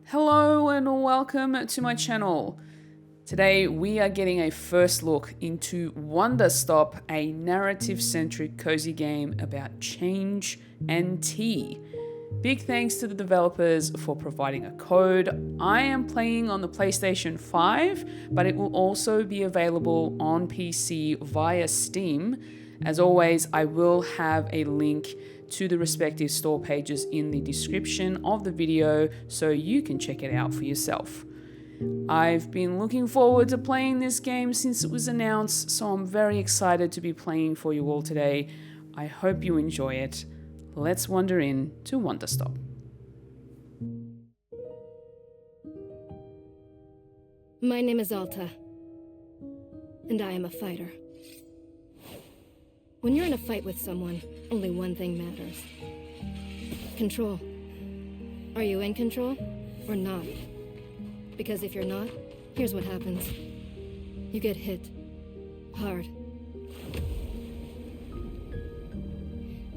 Hello and welcome to my channel. Today we are getting a first look into Wanderstop, a narrative-centric cozy game about change and tea. Big thanks to the developers for providing a code. I am playing on the PlayStation 5, but it will also be available on PC via Steam. As always, I will have a link to the respective store pages in the description of the video so you can check it out for yourself. I've been looking forward to playing this game since it was announced, so I'm very excited to be playing for you all today. I hope you enjoy it. Let's wander in to Wanderstop. My name is Alta, and I am a fighter. When you're in a fight with someone, only one thing matters. Control. Are you in control or not? Because if you're not, here's what happens. You get hit. Hard.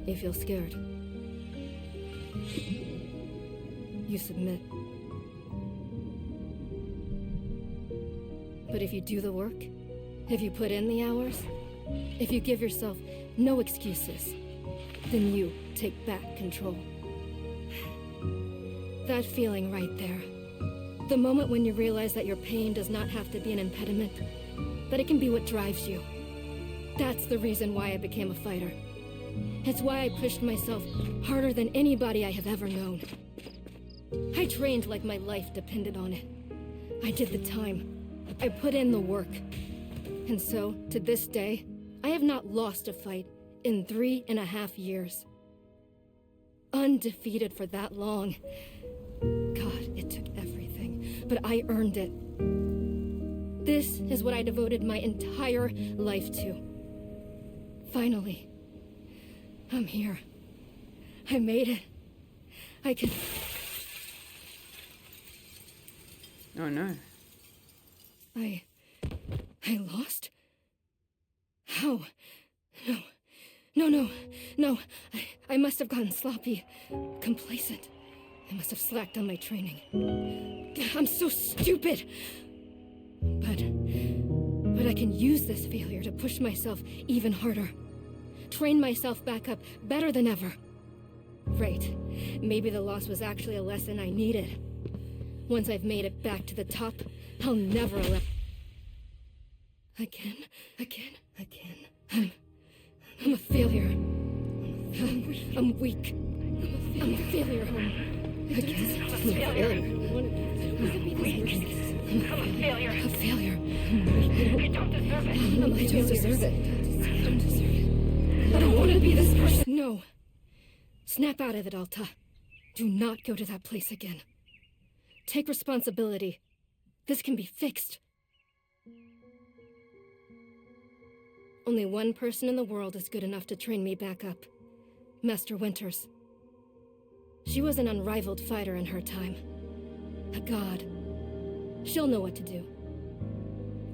You feel scared. You submit. But if you do the work, if you put in the hours, if you give yourself no excuses, then you take back control. That feeling right there. The moment when you realize that your pain does not have to be an impediment, that it can be what drives you. That's the reason why I became a fighter. It's why I pushed myself harder than anybody I have ever known. I trained like my life depended on it. I did the time. I put in the work. And so, to this day, I have not lost a fight in 3.5 years. Undefeated for that long. God, it took everything, but I earned it. This is what I devoted my entire life to. Finally, I'm here. I made it. I can... Oh no. I lost? How? No. I must have gotten sloppy, complacent. I must have slacked on my training. I'm so stupid! But I can use this failure to push myself even harder. Train myself back up better than ever. Right. Maybe the loss was actually a lesson I needed. Once I've made it back to the top, I'll never allow... Again. I'm a failure. I'm weak. I'm a failure. Again. I'm a failure. A failure. I don't deserve it. I don't deserve it. I don't want to be this person. No. Snap out of it, Alta. Do not go to that place again. Take responsibility. This can be fixed. Only one person in the world is good enough to train me back up. Master Winters. She was an unrivaled fighter in her time. A god. She'll know what to do.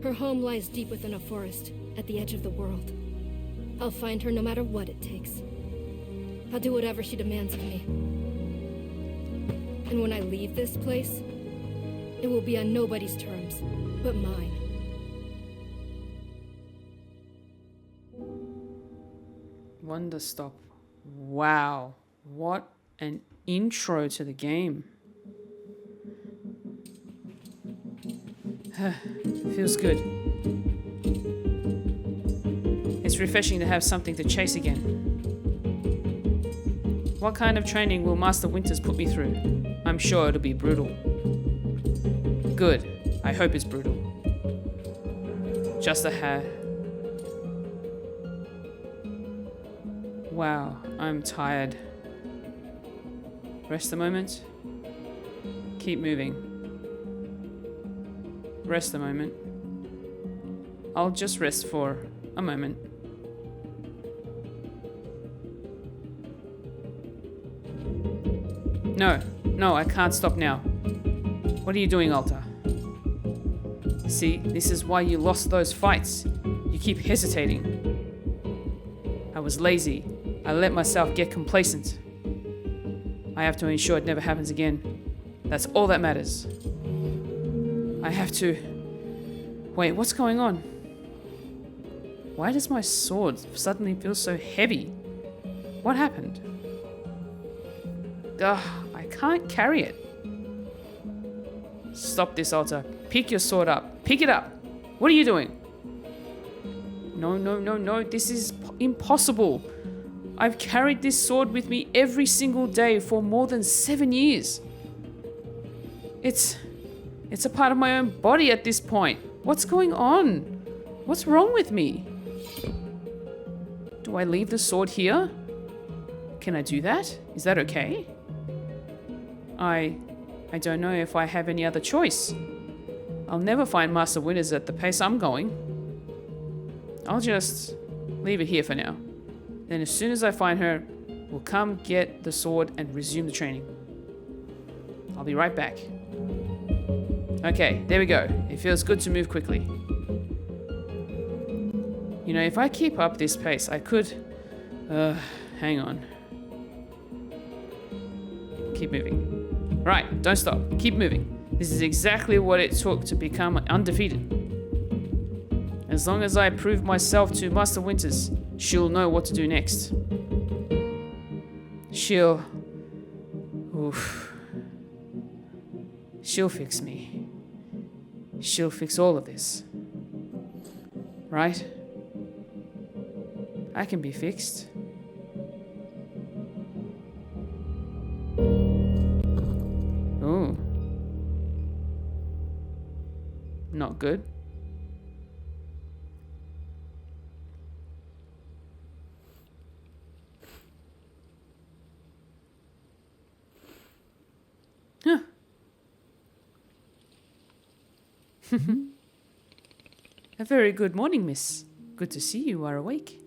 Her home lies deep within a forest, at the edge of the world. I'll find her no matter what it takes. I'll do whatever she demands of me. And when I leave this place, it will be on nobody's terms, but mine. Wanderstop. Wow. What an intro to the game. Feels good. It's refreshing to have something to chase again. What kind of training will Master Winters put me through? I'm sure it'll be brutal. Good. I hope it's brutal. Just a hair. Wow, I'm tired. Rest a moment. Keep moving. Rest a moment. I'll just rest for a moment. No, I can't stop now. What are you doing, Alta? See, this is why you lost those fights. You keep hesitating. I was lazy. I let myself get complacent. I have to ensure it never happens again. That's all that matters. I have to... Wait, what's going on? Why does my sword suddenly feel so heavy? What happened? Ugh, I can't carry it. Stop this, Alta. Pick your sword up. Pick it up. What are you doing? No, no, no, no. This is impossible. I've carried this sword with me every single day for more than 7 years. It's a part of my own body at this point. What's going on? What's wrong with me? Do I leave the sword here? Can I do that? Is that okay? I don't know if I have any other choice. I'll never find Master Winters at the pace I'm going. I'll just leave it here for now. Then as soon as I find her, we'll come get the sword and resume the training. I'll be right back. Okay, there we go. It feels good to move quickly. You know, if I keep up this pace, I could... hang on. Keep moving. Right, don't stop. Keep moving. This is exactly what it took to become undefeated. As long as I prove myself to Master Winters, she'll know what to do next. She'll fix me. She'll fix all of this. Right? I can be fixed. Ooh. Not good. Huh. A very good morning, miss. Good to see you are awake.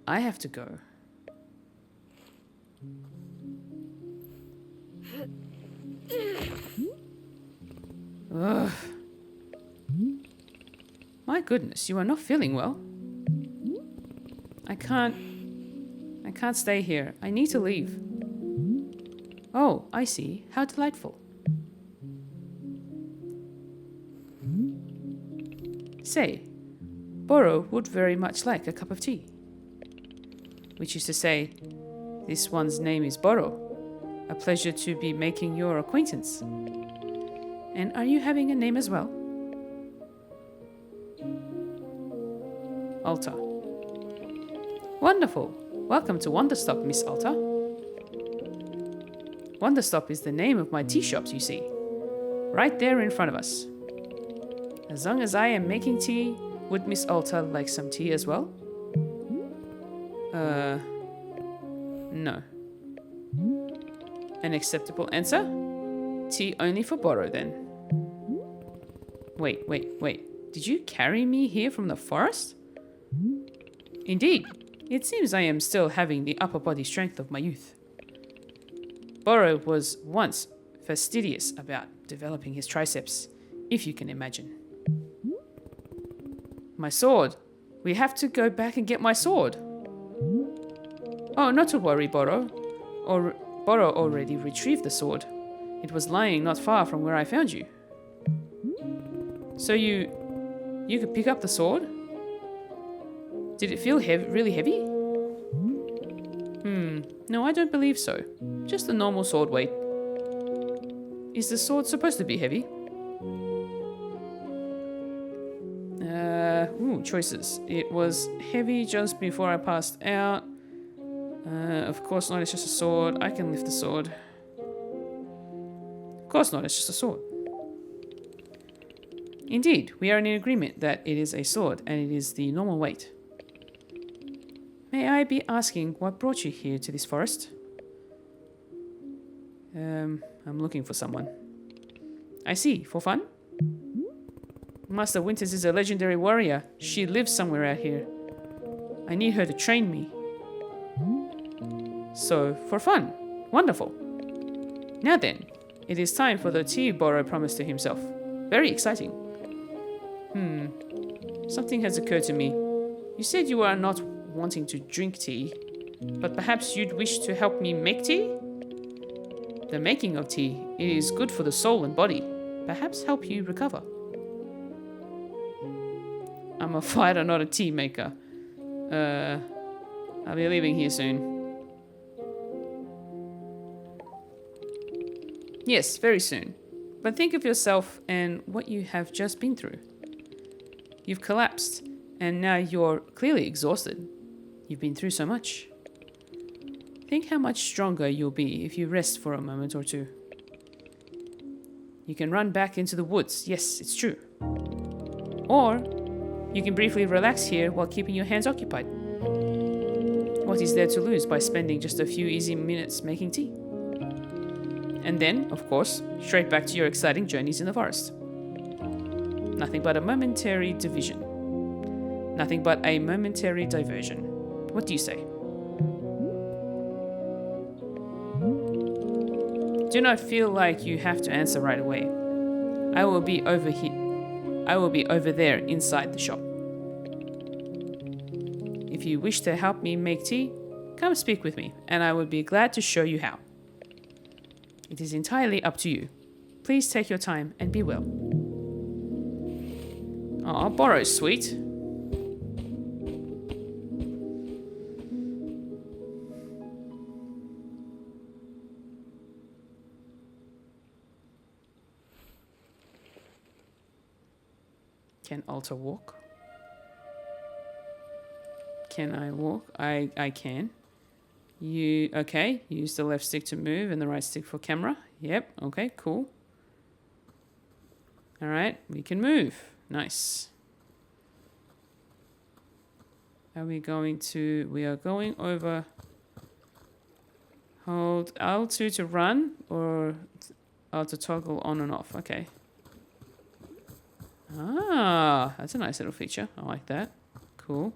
I have to go. Ugh. My goodness, you are not feeling well. I can't stay here. I need to leave. Oh, I see. How delightful. Say, Boro would very much like a cup of tea. Which is to say, this one's name is Boro. A pleasure to be making your acquaintance. And are you having a name as well? Alta. Wonderful. Welcome to Wanderstop, Miss Alta. Wanderstop is the name of my tea shops, you see. Right there in front of us. As long as I am making tea, would Miss Alta like some tea as well? No. An acceptable answer? Tea only for Boro then. Wait. Did you carry me here from the forest? Indeed. It seems I am still having the upper body strength of my youth. Boro was once fastidious about developing his triceps, if you can imagine. My sword. We have to go back and get my sword. Oh, not to worry, Boro. Boro already retrieved the sword. It was lying not far from where I found you. So you could pick up the sword? Did it feel really heavy? No, I don't believe so. Just a normal sword weight. Is the sword supposed to be heavy? Choices. It was heavy just before I passed out. Of course not, it's just a sword. I can lift the sword. Of course not, it's just a sword. Indeed, we are in agreement that it is a sword and it is the normal weight. May I be asking what brought you here to this forest? I'm looking for someone. I see, for fun? Master Winters is a legendary warrior. She lives somewhere out here. I need her to train me. So, for fun. Wonderful. Now then, it is time for the tea Boro promised to himself. Very exciting. Something has occurred to me. You said you are not wanting to drink tea. but perhaps you'd wish to help me make tea? The making of tea is good for the soul and body. Perhaps help you recover. I'm a fighter, not a tea maker. I'll be leaving here soon. Yes, very soon. But think of yourself and what you have just been through. You've collapsed, and now you're clearly exhausted. You've been through so much. Think how much stronger you'll be if you rest for a moment or two. You can run back into the woods, yes, it's true. Or you can briefly relax here while keeping your hands occupied. What is there to lose by spending just a few easy minutes making tea? And then, of course, straight back to your exciting journeys in the forest. Nothing but a momentary division. Nothing but a momentary diversion. What do you say? Do not feel like you have to answer right away. I will be over here. I will be over there inside the shop. If you wish to help me make tea, come speak with me, and I would be glad to show you how. It is entirely up to you. Please take your time and be well. Aw, borrow's sweet. Can Alta walk? Can I walk? I can. Okay, use the left stick to move and the right stick for camera. Yep, okay, cool. Alright, we can move. Nice. We are going over. Hold L2 to run or L to toggle on and off. Okay. Ah, that's a nice little feature. I like that. Cool.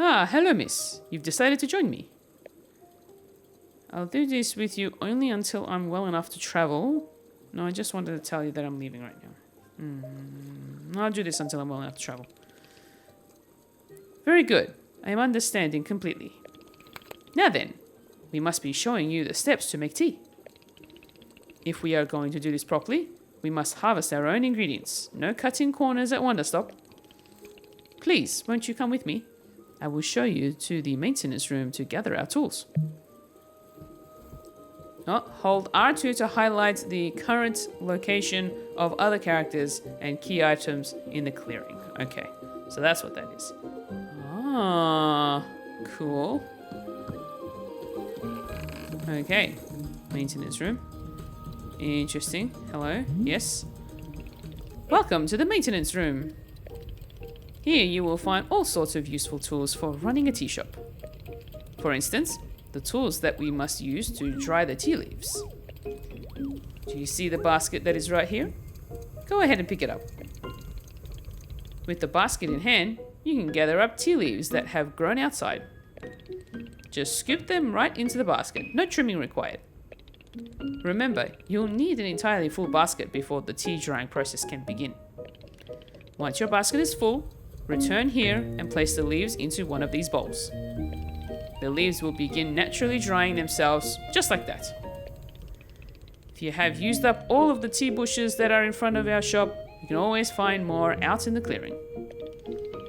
Ah, hello, miss. You've decided to join me. I'll do this with you only until I'm well enough to travel. No, I just wanted to tell you that I'm leaving right now. I'll do this until I'm well enough to travel. Very good. I am understanding completely. Now then, we must be showing you the steps to make tea. If we are going to do this properly, we must harvest our own ingredients. No cutting corners at Wanderstop. Please, won't you come with me? I will show you to the maintenance room to gather our tools. Oh, hold R2 to highlight the current location of other characters and key items in the clearing. Okay, so that's what that is. Ah, cool. Okay, maintenance room. Interesting. Hello, yes. Welcome to the maintenance room. Here you will find all sorts of useful tools for running a tea shop. For instance, the tools that we must use to dry the tea leaves. Do you see the basket that is right here? Go ahead and pick it up. With the basket in hand, you can gather up tea leaves that have grown outside. Just scoop them right into the basket, no trimming required. Remember, you'll need an entirely full basket before the tea drying process can begin. Once your basket is full, return here and place the leaves into one of these bowls. The leaves will begin naturally drying themselves, just like that. If you have used up all of the tea bushes that are in front of our shop, you can always find more out in the clearing.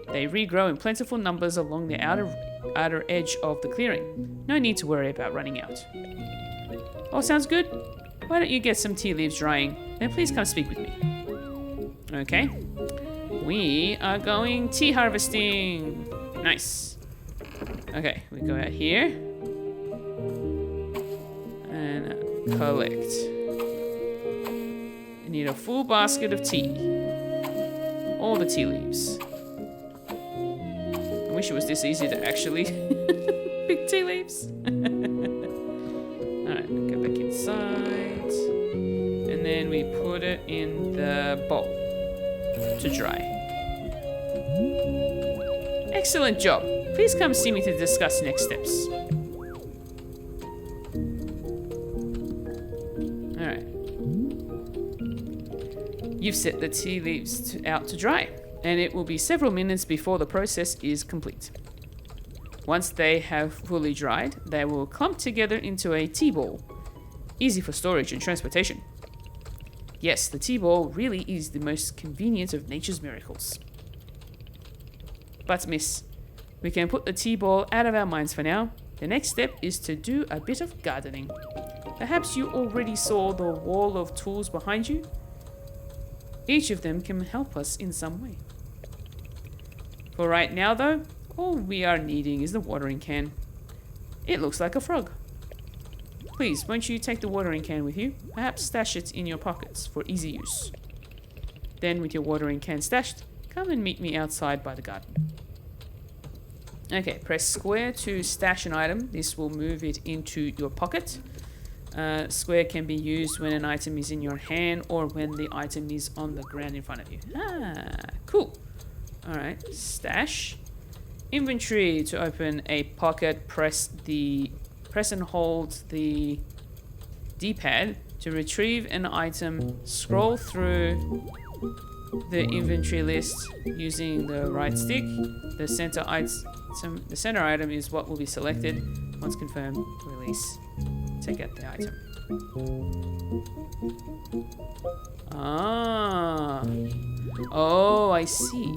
They regrow in plentiful numbers along the outer edge of the clearing. No need to worry about running out. All sounds good? Why don't you get some tea leaves drying, then please come speak with me. Okay. We are going tea harvesting. Nice. Okay, we go out here and collect. I need a full basket of tea. All the tea leaves. I wish it was this easy to actually pick tea leaves. Alright, go back inside. And then we put it in the bowl to dry. Excellent job. Please come see me to discuss next steps. Alright. You've set the tea leaves out to dry, and it will be several minutes before the process is complete. Once they have fully dried, they will clump together into a tea ball, easy for storage and transportation. Yes, the tea ball really is the most convenient of nature's miracles. But miss, we can put the tea ball out of our minds for now. The next step is to do a bit of gardening. Perhaps you already saw the wall of tools behind you. Each of them can help us in some way. For right now though, all we are needing is the watering can. It looks like a frog. Please, won't you take the watering can with you? Perhaps stash it in your pockets for easy use. Then with your watering can stashed, come and meet me outside by the garden. Okay, press square to stash an item. This will move it into your pocket. Square can be used when an item is in your hand or when the item is on the ground in front of you. Ah, cool. Alright, stash. Inventory. To open a pocket, press and hold the D-pad. To retrieve an item, scroll through the inventory list using the right stick. The center item is what will be selected. Once confirmed, release. Take out the item. Ah. Oh, I see.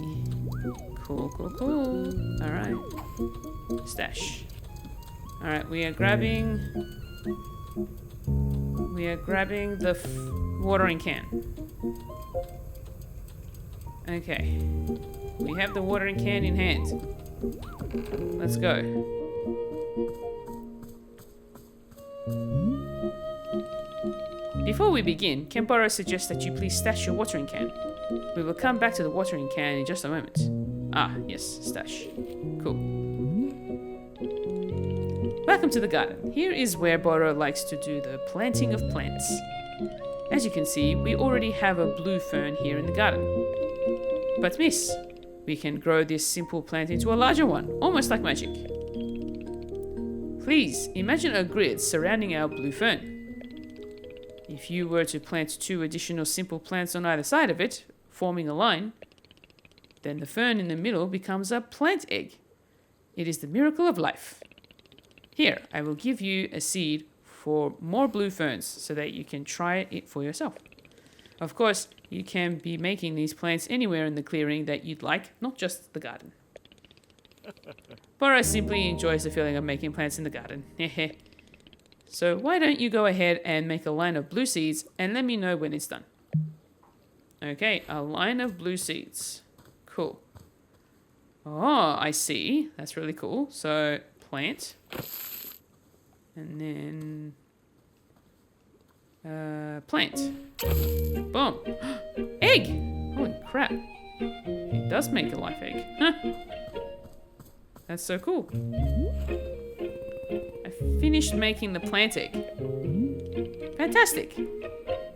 Cool. Alright. Stash. Alright, we are grabbing the watering can. Okay. We have the watering can in hand. Let's go. Before we begin, Kemparo suggests that you please stash your watering can. We will come back to the watering can in just a moment. Ah, yes, stash. Cool. Welcome to the garden. Here is where Boro likes to do the planting of plants. As you can see, we already have a blue fern here in the garden. But miss, we can grow this simple plant into a larger one, almost like magic. Please, imagine a grid surrounding our blue fern. If you were to plant 2 additional simple plants on either side of it, forming a line, then the fern in the middle becomes a plant egg. It is the miracle of life. Here, I will give you a seed for more blue ferns so that you can try it for yourself. Of course, you can be making these plants anywhere in the clearing that you'd like, not just the garden. Boro simply enjoys the feeling of making plants in the garden. So why don't you go ahead and make a line of blue seeds and let me know when it's done. Okay, a line of blue seeds. Cool. Oh, I see. That's really cool. So plant. And then plant. Boom. Egg! Holy crap. It does make a live egg. Huh. That's so cool. I finished making the plant egg. Fantastic.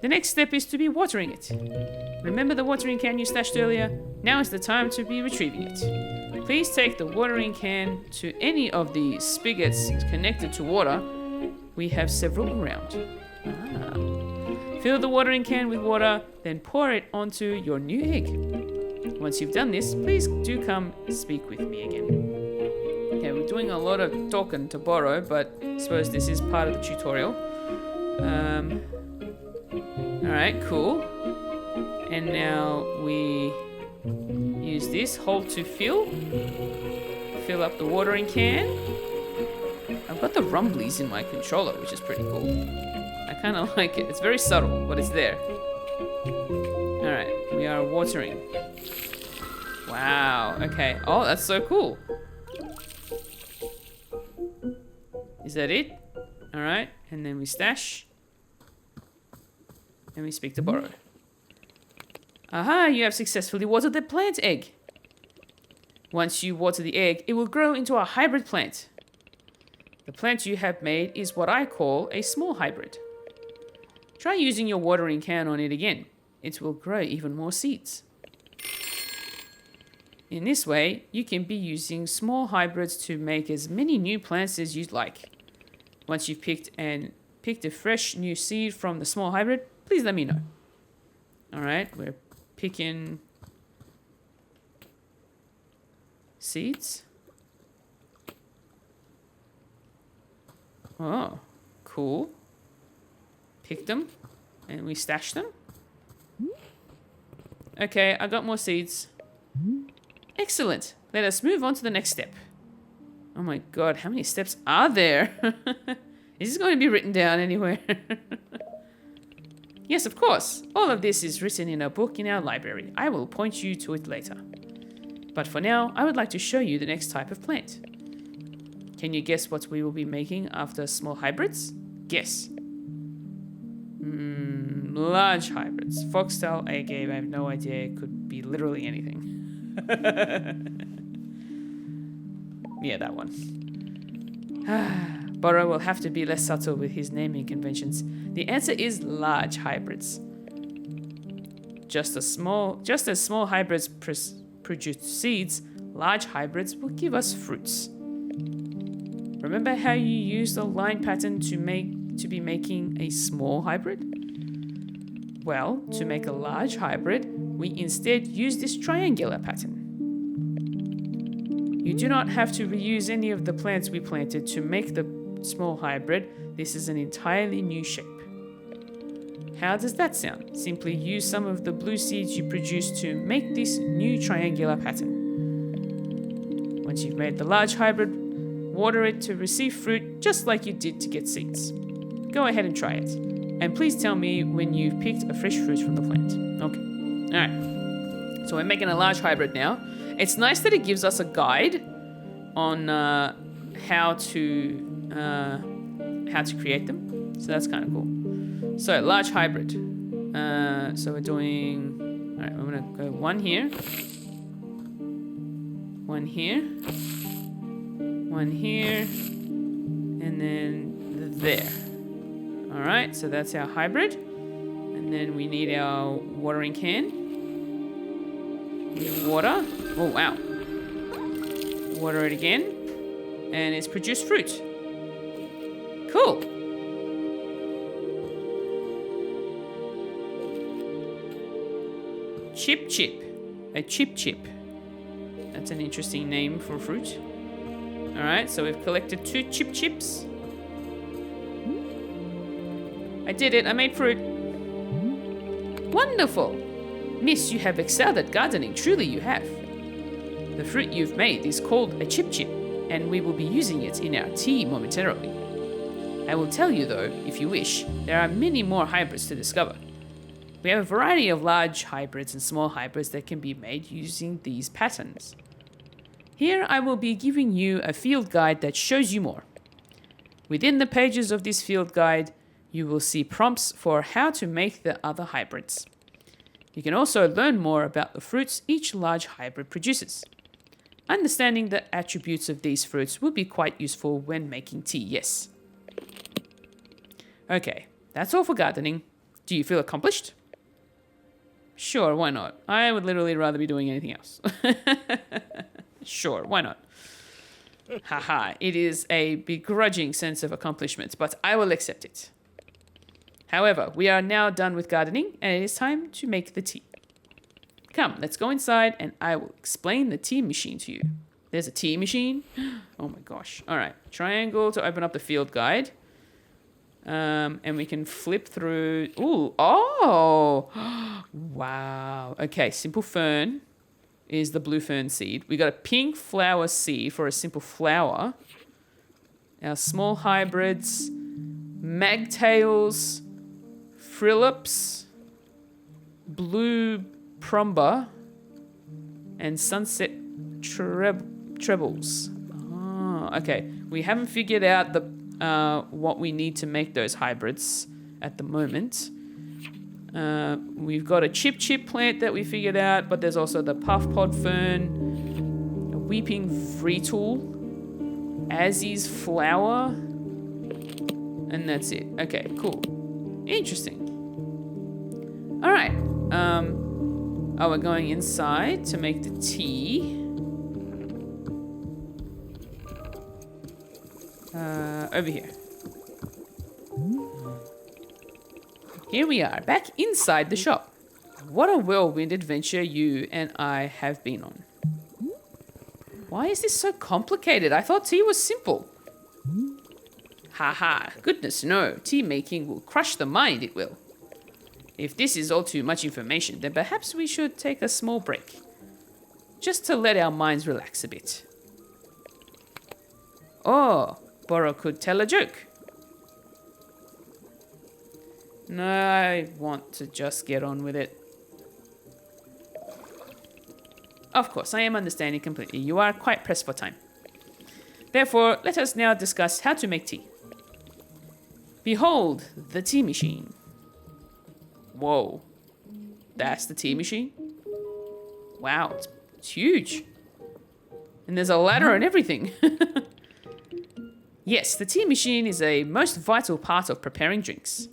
The next step is to be watering it. Remember the watering can you stashed earlier? Now is the time to be retrieving it. Please take the watering can to any of the spigots connected to water. We have several around. Fill the watering can with water, then pour it onto your new egg. Once you've done this, please do come speak with me again. Okay, we're doing a lot of talking to Boro, but I suppose this is part of the tutorial. Alright, cool. And now we use this, hold to fill up the watering can. I've got the rumblies in my controller, which is pretty cool. I kind of like it. It's very subtle, but it's there. Alright, we are watering. Wow, okay. Oh, that's so cool. Is that it? Alright, and then we stash. And we speak to Boro. Aha, you have successfully watered the plant egg. Once you water the egg, it will grow into a hybrid plant. The plant you have made is what I call a small hybrid. Try using your watering can on it again. It will grow even more seeds. In this way, you can be using small hybrids to make as many new plants as you'd like. Once you've picked a fresh new seed from the small hybrid, please let me know. All right, we're picking seeds. Oh, cool. Pick them and we stash them. Okay, I got more seeds. Excellent. Let us move on to the next step. Oh my god, how many steps are there? Is this going to be written down anywhere? Yes, of course. All of this is written in a book in our library. I will point you to it later. But for now, I would like to show you the next type of plant. Can you guess what we will be making after small hybrids? Guess. Large hybrids. Foxtail, agave, I have no idea. It could be literally anything. Yeah, that one. Burrow will have to be less subtle with his naming conventions. The answer is large hybrids. Just as small hybrids produce seeds, large hybrids will give us fruits. Remember how you used the line pattern to be making a small hybrid? Well, to make a large hybrid, we instead use this triangular pattern. You do not have to reuse any of the plants we planted to make the small hybrid. This is an entirely new shape. How does that sound? Simply use some of the blue seeds you produced to make this new triangular pattern. Once you've made the large hybrid, water it to receive fruit just like you did to get seeds. Go ahead and try it. And please tell me when you've picked a fresh fruit from the plant. Okay. Alright. So we're making a large hybrid now. It's nice that it gives us a guide on how to create them. So that's kind of cool. So large hybrid. So we're doing. All right, we're gonna go one here, one here, one here, and then there. All right, so that's our hybrid, and then we need our watering can. Water. Oh wow. Water it again, and it's produced fruit. Cool. Chip chip. A chip chip. That's an interesting name for fruit. Alright, so we've collected 2 chip chips. I did it, I made fruit. Wonderful. Miss, you have excelled at gardening, truly you have. The fruit you've made is called a chip chip, and we will be using it in our tea momentarily. I will tell you though, if you wish, there are many more hybrids to discover. We have a variety of large hybrids and small hybrids that can be made using these patterns. Here I will be giving you a field guide that shows you more. Within the pages of this field guide, you will see prompts for how to make the other hybrids. You can also learn more about the fruits each large hybrid produces. Understanding the attributes of these fruits will be quite useful when making tea, yes. Okay, that's all for gardening. Do you feel accomplished? Sure, why not? I would literally rather be doing anything else. Sure, why not? Haha, it is a begrudging sense of accomplishment, but I will accept it. However, we are now done with gardening, and it is time to make the tea. Come, let's go inside, and I will explain the tea machine to you. There's a tea machine? Oh my gosh. All right, triangle to open up the field guide. And we can flip through. Ooh, oh, wow. Okay, simple fern is the blue fern seed. We got a pink flower seed for a simple flower. Our small hybrids, magtails, frillips, blue prumba, and sunset trebles. Oh, okay. We haven't figured out what we need to make those hybrids at the moment. We've got a chip plant that we figured out, but there's also the puff pod fern, a weeping vreetle, Azzy's flower, and that's it. Okay, cool. Interesting. All right. We're going inside to make the tea. Over here. Here we are, back inside the shop. what a whirlwind adventure you and I have been on. Why is this so complicated? I thought tea was simple. Haha, goodness no, tea making will crush the mind, it will. If this is all too much information, then perhaps we should take a small break. Just to let our minds relax a bit. Oh, Boro could tell a joke. No, I want to just get on with it. Of course, I am understanding completely. You are quite pressed for time. Therefore, let us now discuss how to make tea. Behold, the tea machine. Whoa, that's the tea machine? Wow, it's huge. And there's a ladder and everything. Yes, the tea machine is a most vital part of preparing drinks.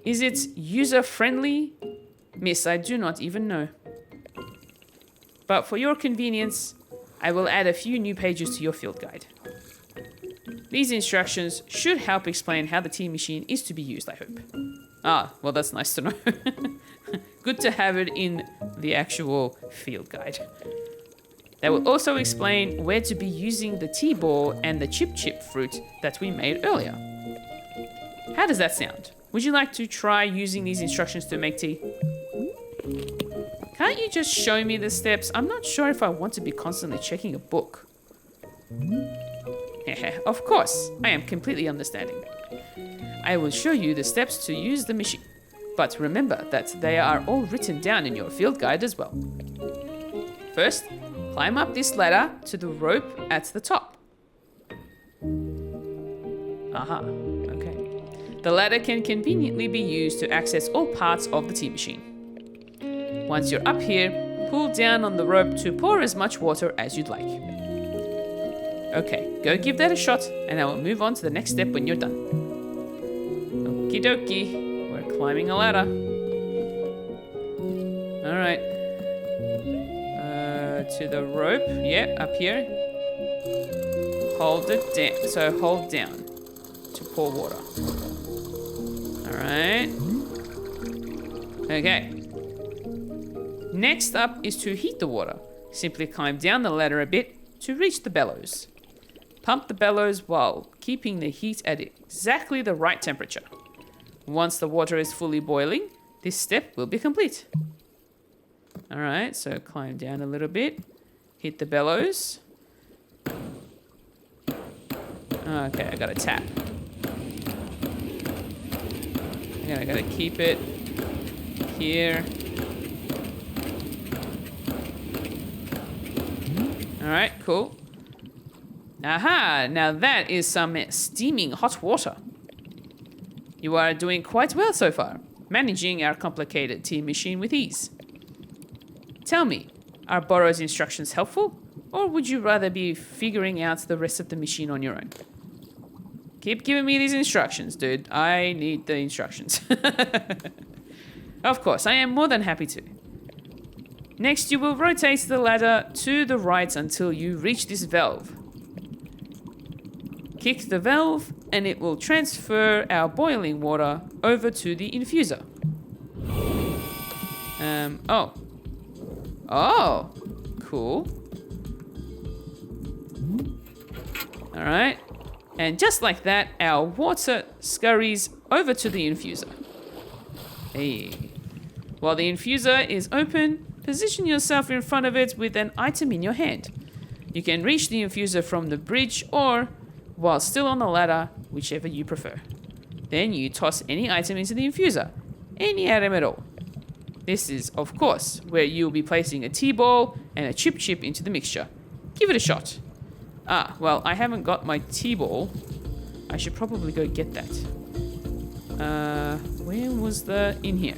Is it user-friendly? Miss, I do not even know. But for your convenience, I will add a few new pages to your field guide. These instructions should help explain how the tea machine is to be used, I hope. Ah, well, that's nice to know. Good to have it in the actual field guide. They will also explain where to be using the tea ball and the chip fruit that we made earlier. How does that sound? Would you like to try using these instructions to make tea? Can't you just show me the steps? I'm not sure if I want to be constantly checking a book. Of course, I am completely understanding. I will show you the steps to use the machine. But remember that they are all written down in your field guide as well. First, climb up this ladder to the rope at the top. Aha, okay. The ladder can conveniently be used to access all parts of the tea machine. Once you're up here, pull down on the rope to pour as much water as you'd like. Okay, go give that a shot, and I will move on to the next step when you're done. Okie dokie, we're climbing a ladder. Alright. To the rope, yeah, up here. Hold it down, so hold down to pour water. Alright. Okay. Next up is to heat the water. Simply climb down the ladder a bit to reach the bellows. Pump the bellows while keeping the heat at exactly the right temperature. Once the water is fully boiling, this step will be complete. Alright, so climb down a little bit. Hit the bellows. Okay, I gotta tap. Again, I gotta keep it here. Alright, cool. Aha! Now that is some steaming hot water. You are doing quite well so far, managing our complicated tea machine with ease. Tell me, are Boro's instructions helpful, or would you rather be figuring out the rest of the machine on your own? Keep giving me these instructions, dude. I need the instructions. Of course, I am more than happy to. Next, you will rotate the ladder to the right until you reach this valve. Kick the valve, and it will transfer our boiling water over to the infuser. Oh, cool. Alright. And just like that, our water scurries over to the infuser. Hey. While the infuser is open, position yourself in front of it with an item in your hand. You can reach the infuser from the bridge or while still on the ladder, whichever you prefer. Then you toss any item into the infuser. Any item at all. This is, of course, where you'll be placing a tea ball and a chip into the mixture. Give it a shot. Ah, well, I haven't got my tea ball. I should probably go get that. Where was the... in here.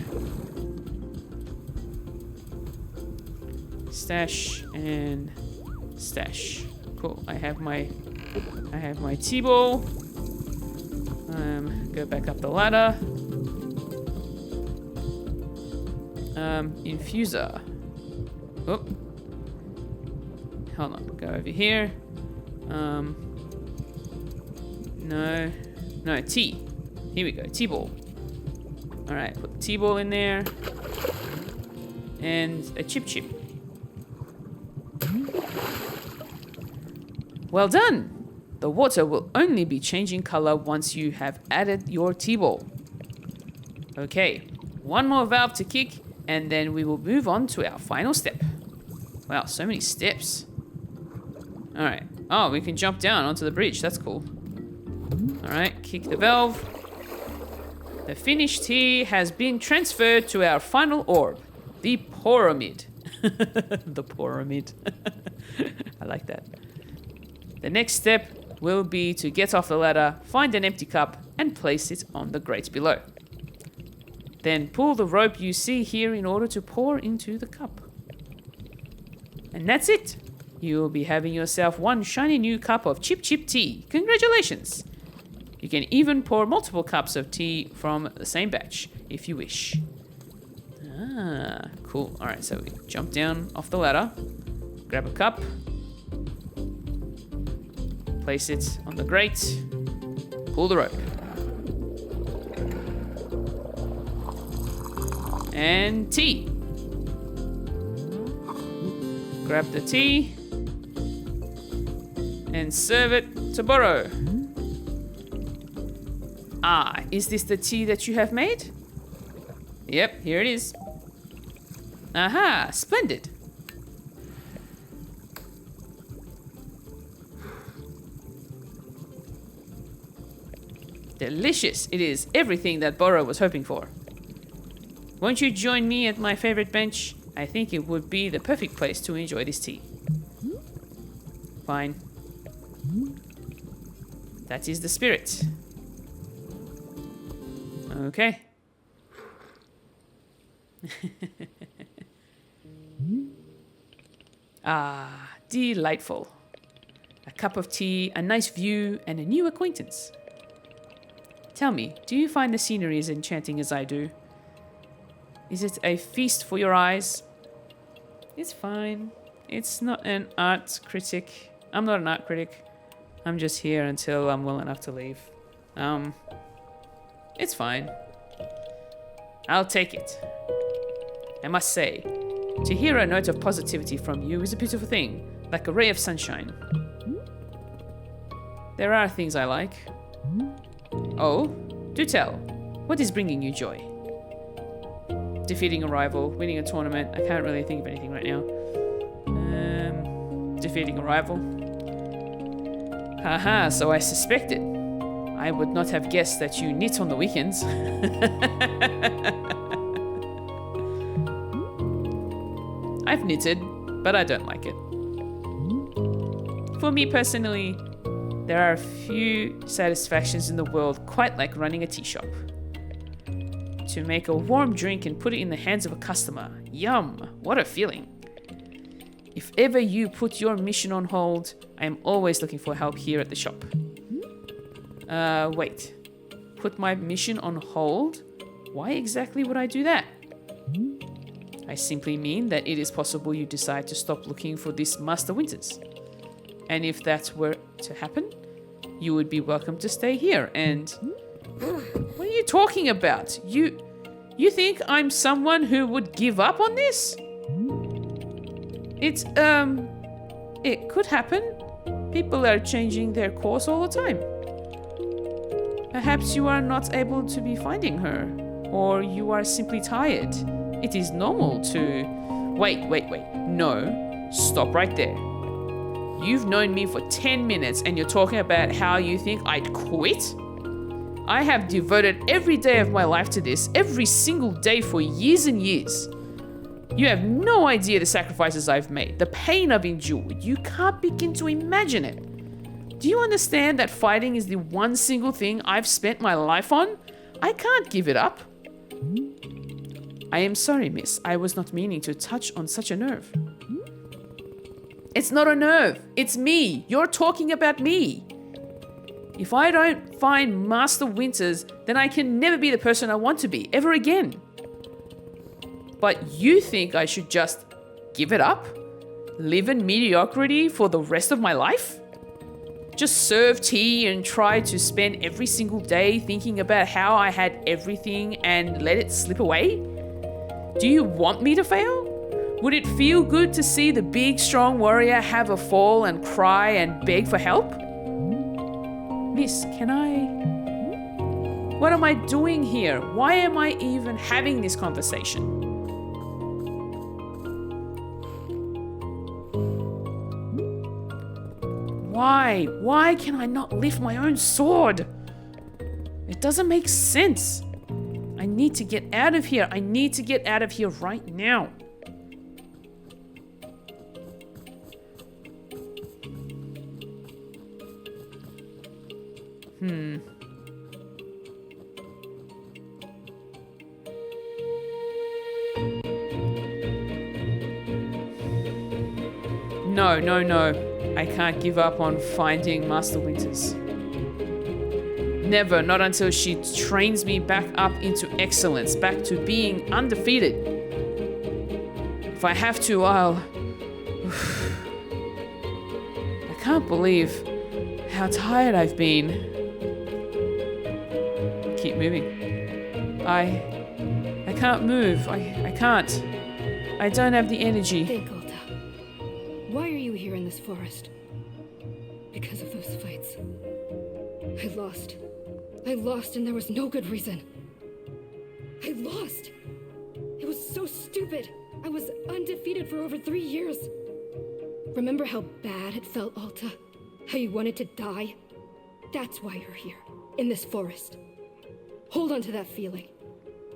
Stash and stash. Cool, I have my tea ball. Go back up the ladder. Infuser. Oh. Hold on, go over here. No, tea. Here we go, tea ball. All right, put the T-ball in there. And a chip. Well done! The water will only be changing color once you have added your T-ball. Okay, one more valve to kick, and then we will move on to our final step. Wow, so many steps. All right. Oh, we can jump down onto the bridge. That's cool. All right, kick the valve. The finished tea has been transferred to our final orb, the pyramid. The pyramid. I like that. The next step will be to get off the ladder, find an empty cup, and place it on the grate below. Then pull the rope you see here in order to pour into the cup. And that's it. You will be having yourself one shiny new cup of chip tea. Congratulations! You can even pour multiple cups of tea from the same batch if you wish. Ah, cool. All right, so we jump down off the ladder, grab a cup, place it on the grate, pull the rope. And tea. Grab the tea and serve it to Boro. Ah, is this the tea that you have made? Yep, here it is. Aha, splendid. Delicious. It is everything that Boro was hoping for. Won't you join me at my favorite bench? I think it would be the perfect place to enjoy this tea. Fine. That is the spirit. Okay. Ah, delightful. A cup of tea, a nice view, and a new acquaintance. Tell me, do you find the scenery as enchanting as I do? Is it a feast for your eyes? It's fine. It's not an art critic. I'm not an art critic. I'm just here until I'm well enough to leave. It's fine. I'll take it. I must say, to hear a note of positivity from you is a beautiful thing, like a ray of sunshine. There are things I like. Oh, do tell. What is bringing you joy? Defeating a rival, winning a tournament. I can't really think of anything right now. Defeating a rival. Haha, so I suspected. I would not have guessed that you knit on the weekends. I've knitted, but I don't like it. For me personally, there are a few satisfactions in the world quite like running a tea shop. To make a warm drink and put it in the hands of a customer. Yum, what a feeling. If ever you put your mission on hold, I am always looking for help here at the shop. Wait. Put my mission on hold? Why exactly would I do that? I simply mean that it is possible you decide to stop looking for this Master Winters. And if that were to happen, you would be welcome to stay here and... What are you talking about? You think I'm someone who would give up on this? It could happen. People are changing their course all the time. Perhaps you are not able to be finding her, or you are simply tired. It is normal to... Wait. No, stop right there. You've known me for 10 minutes and you're talking about how you think I'd quit? I have devoted every day of my life to this, every single day for years and years. You have no idea the sacrifices I've made, the pain I've endured. You can't begin to imagine it. Do you understand that fighting is the one single thing I've spent my life on? I can't give it up. I am sorry, miss. I was not meaning to touch on such a nerve. It's not a nerve. It's me. You're talking about me. If I don't find Master Winters, then I can never be the person I want to be, ever again. But you think I should just give it up? Live in mediocrity for the rest of my life? just serve tea and try to spend every single day thinking about how I had everything and let it slip away? Do you want me to fail? Would it feel good to see the big, strong warrior have a fall and cry and beg for help? Miss, can I... What am I doing here? Why am I even having this conversation? Why? Why can I not lift my own sword? It doesn't make sense. I need to get out of here. I need to get out of here right now. No. I can't give up on finding Master Winters. Never, not until she trains me back up into excellence, back to being undefeated. If I have to, I'll... I can't believe how tired I've been. Keep moving. I can't move. I can't. I don't have the energy. Think, Alta. Why are you here in this forest? Because of those fights. I lost and there was no good reason. I lost. It was so stupid. I was undefeated for over 3 years. Remember how bad it felt, Alta? How you wanted to die? That's why you're here, in this forest. Hold on to that feeling.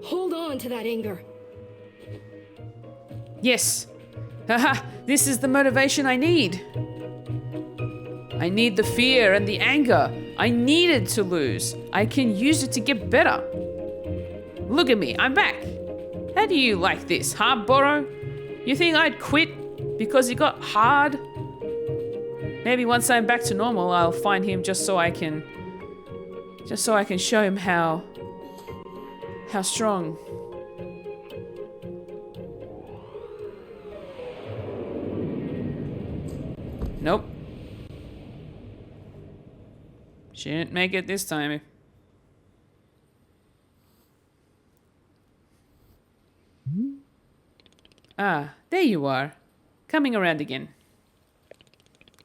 Hold on to that anger. Yes. Haha, this is the motivation I need. I need the fear and the anger. I needed to lose. I can use it to get better. Look at me, I'm back. How do you like this, huh, Boro? You think I'd quit because it got hard? Maybe once I'm back to normal, I'll find him just so I can show him how strong. Nope. She didn't make it this time. Ah, there you are. Coming around again.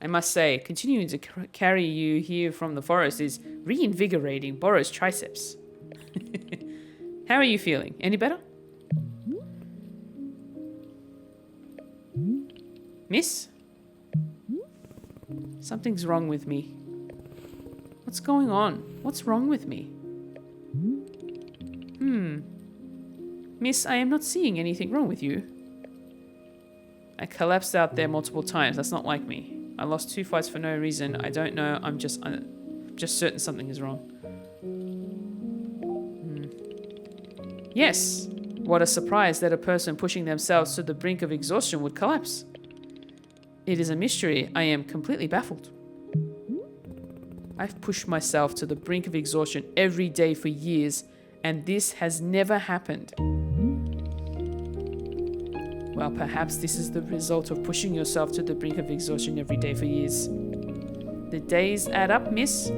I must say, continuing to carry you here from the forest is reinvigorating Boro's triceps. How are you feeling? Any better? Miss? Something's wrong with me. What's going on? What's wrong with me? Miss, I am not seeing anything wrong with you. I collapsed out there multiple times. That's not like me. I lost 2 fights for no reason. I don't know. I'm just certain something is wrong. Yes. What a surprise that a person pushing themselves to the brink of exhaustion would collapse. It is a mystery. I am completely baffled. I've pushed myself to the brink of exhaustion every day for years, and this has never happened. Well, perhaps this is the result of pushing yourself to the brink of exhaustion every day for years. The days add up, miss.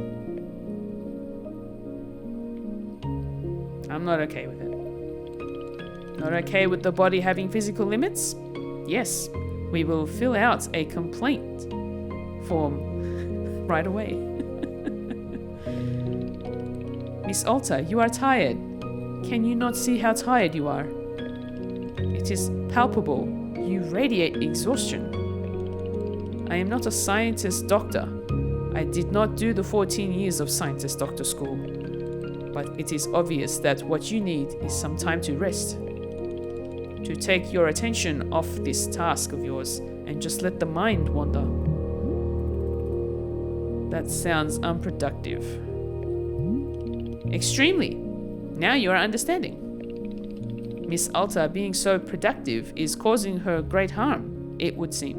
I'm not okay with it. Not okay with the body having physical limits? Yes, we will fill out a complaint form right away. Miss Alta, you are tired. Can you not see how tired you are? It is palpable. You radiate exhaustion. I am not a scientist doctor. I did not do the 14 years of scientist doctor school. But it is obvious that what you need is some time to rest. To take your attention off this task of yours and just let the mind wander. That sounds unproductive. Extremely. Now you are understanding. Miss Alta being so productive is causing her great harm, it would seem.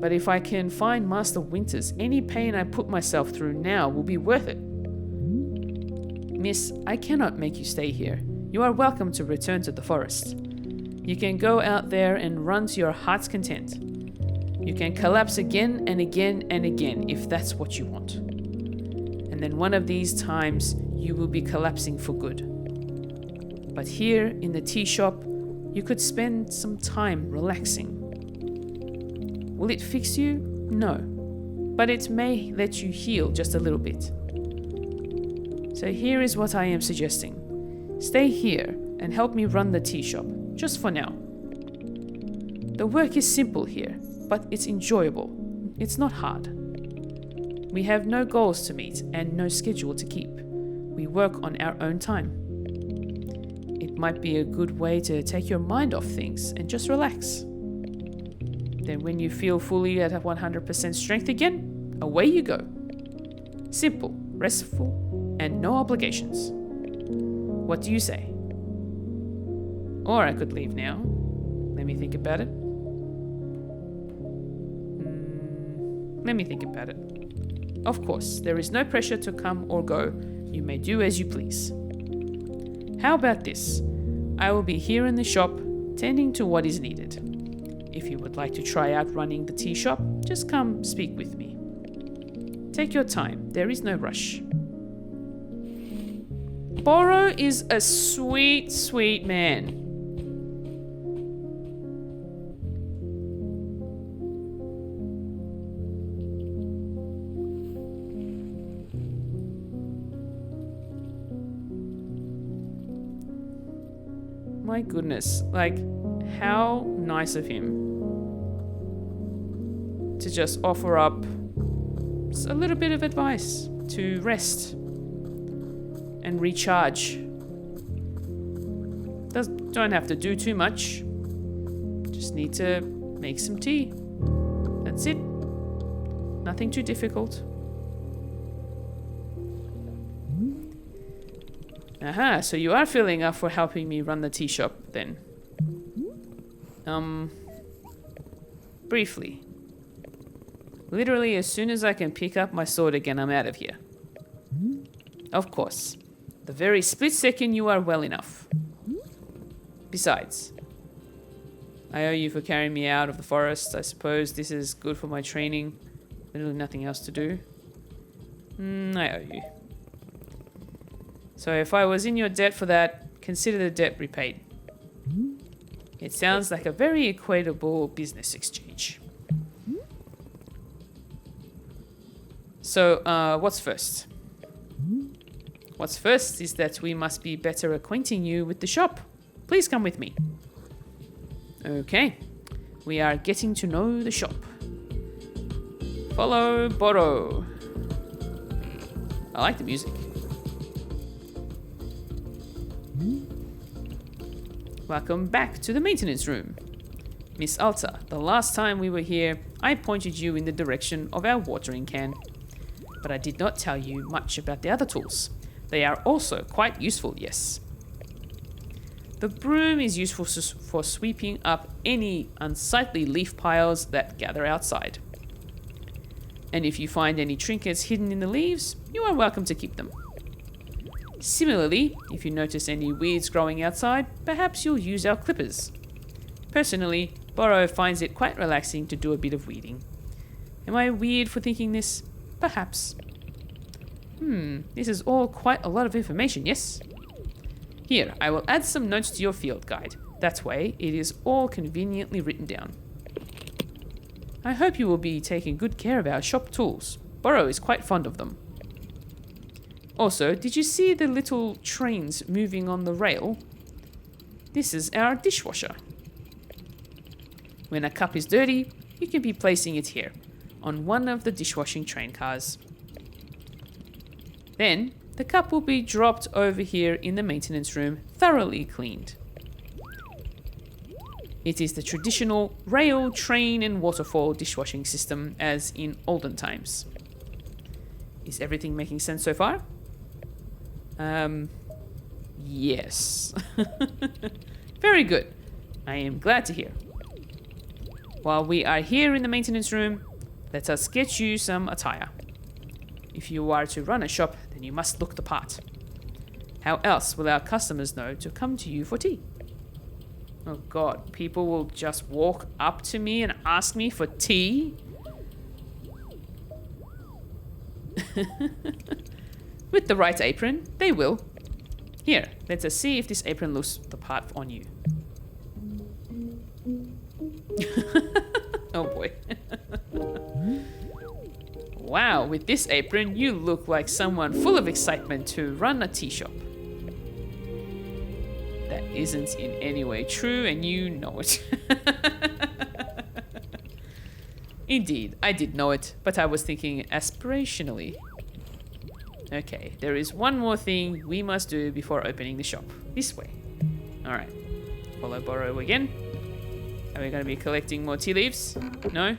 But if I can find Master Winters, any pain I put myself through now will be worth it. Miss, I cannot make you stay here. You are welcome to return to the forest. You can go out there and run to your heart's content. You can collapse again and again and again if that's what you want. And then one of these times you will be collapsing for good. But here in the tea shop, you could spend some time relaxing. Will it fix you? No. But it may let you heal just a little bit. So here is what I am suggesting. Stay here and help me run the tea shop, just for now. The work is simple here, but it's enjoyable. It's not hard. We have no goals to meet and no schedule to keep. We work on our own time. It might be a good way to take your mind off things and just relax. Then when you feel fully at 100% strength again, away you go. Simple, restful, and no obligations. What do you say? Or I could leave now. Let me think about it. Let me think about it. Of course, there is no pressure to come or go. You may do as you please. How about this? I will be here in the shop, tending to what is needed. If you would like to try out running the tea shop, just come speak with me. Take your time, there is no rush. Boro is a sweet, sweet man. My goodness, like, how nice of him to just offer up a little bit of advice to rest and recharge. Don't have to do too much. Just need to make some tea. That's it. Nothing too difficult. Aha, so you are feeling up for helping me run the tea shop then. Briefly. Literally, as soon as I can pick up my sword again, I'm out of here. Of course. The very split second you are well enough. Besides, I owe you for carrying me out of the forest. I suppose this is good for my training. Literally nothing else to do. I owe you. So if I was in your debt for that, consider the debt repaid. It sounds like a very equitable business exchange. So, what's first? What's first is that we must be better acquainting you with the shop. Please come with me. Okay, we are getting to know the shop. Follow Boro. I like the music. Welcome back to the maintenance room. Miss Alta, the last time we were here, I pointed you in the direction of our watering can. But I did not tell you much about the other tools. They are also quite useful, yes. The broom is useful for sweeping up any unsightly leaf piles that gather outside. And if you find any trinkets hidden in the leaves, you are welcome to keep them. Similarly, if you notice any weeds growing outside, perhaps you'll use our clippers. Personally, Boro finds it quite relaxing to do a bit of weeding. Am I weird for thinking this? Perhaps. This is all quite a lot of information, yes? Here, I will add some notes to your field guide. That way, it is all conveniently written down. I hope you will be taking good care of our shop tools. Boro is quite fond of them. Also, did you see the little trains moving on the rail? This is our dishwasher. When a cup is dirty, you can be placing it here, on one of the dishwashing train cars. Then, the cup will be dropped over here in the maintenance room, thoroughly cleaned. It is the traditional rail, train and waterfall dishwashing system as in olden times. Is everything making sense so far? Yes. Very good. I am glad to hear. While we are here in the maintenance room, let us get you some attire. If you are to run a shop, then you must look the part. How else will our customers know to come to you for tea? Oh god, people will just walk up to me and ask me for tea? With the right apron, they will. Here, let us see if this apron looks the part on you. Oh boy. Wow, with this apron, you look like someone full of excitement to run a tea shop. That isn't in any way true, and you know it. Indeed, I did know it, but I was thinking aspirationally. Okay, there is one more thing we must do before opening the shop. This way. Alright. Follow Borrow again. Are we going to be collecting more tea leaves? No?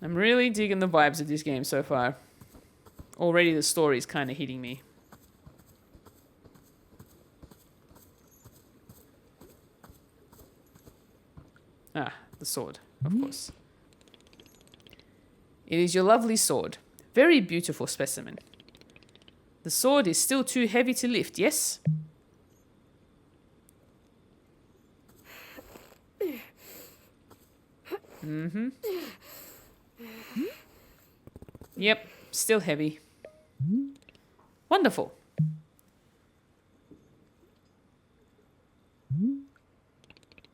I'm really digging the vibes of this game so far. Already the story is kind of hitting me. Ah, the sword, of course. It is your lovely sword. Very beautiful specimen. The sword is still too heavy to lift, yes? Mm-hmm. Yep, still heavy. Wonderful.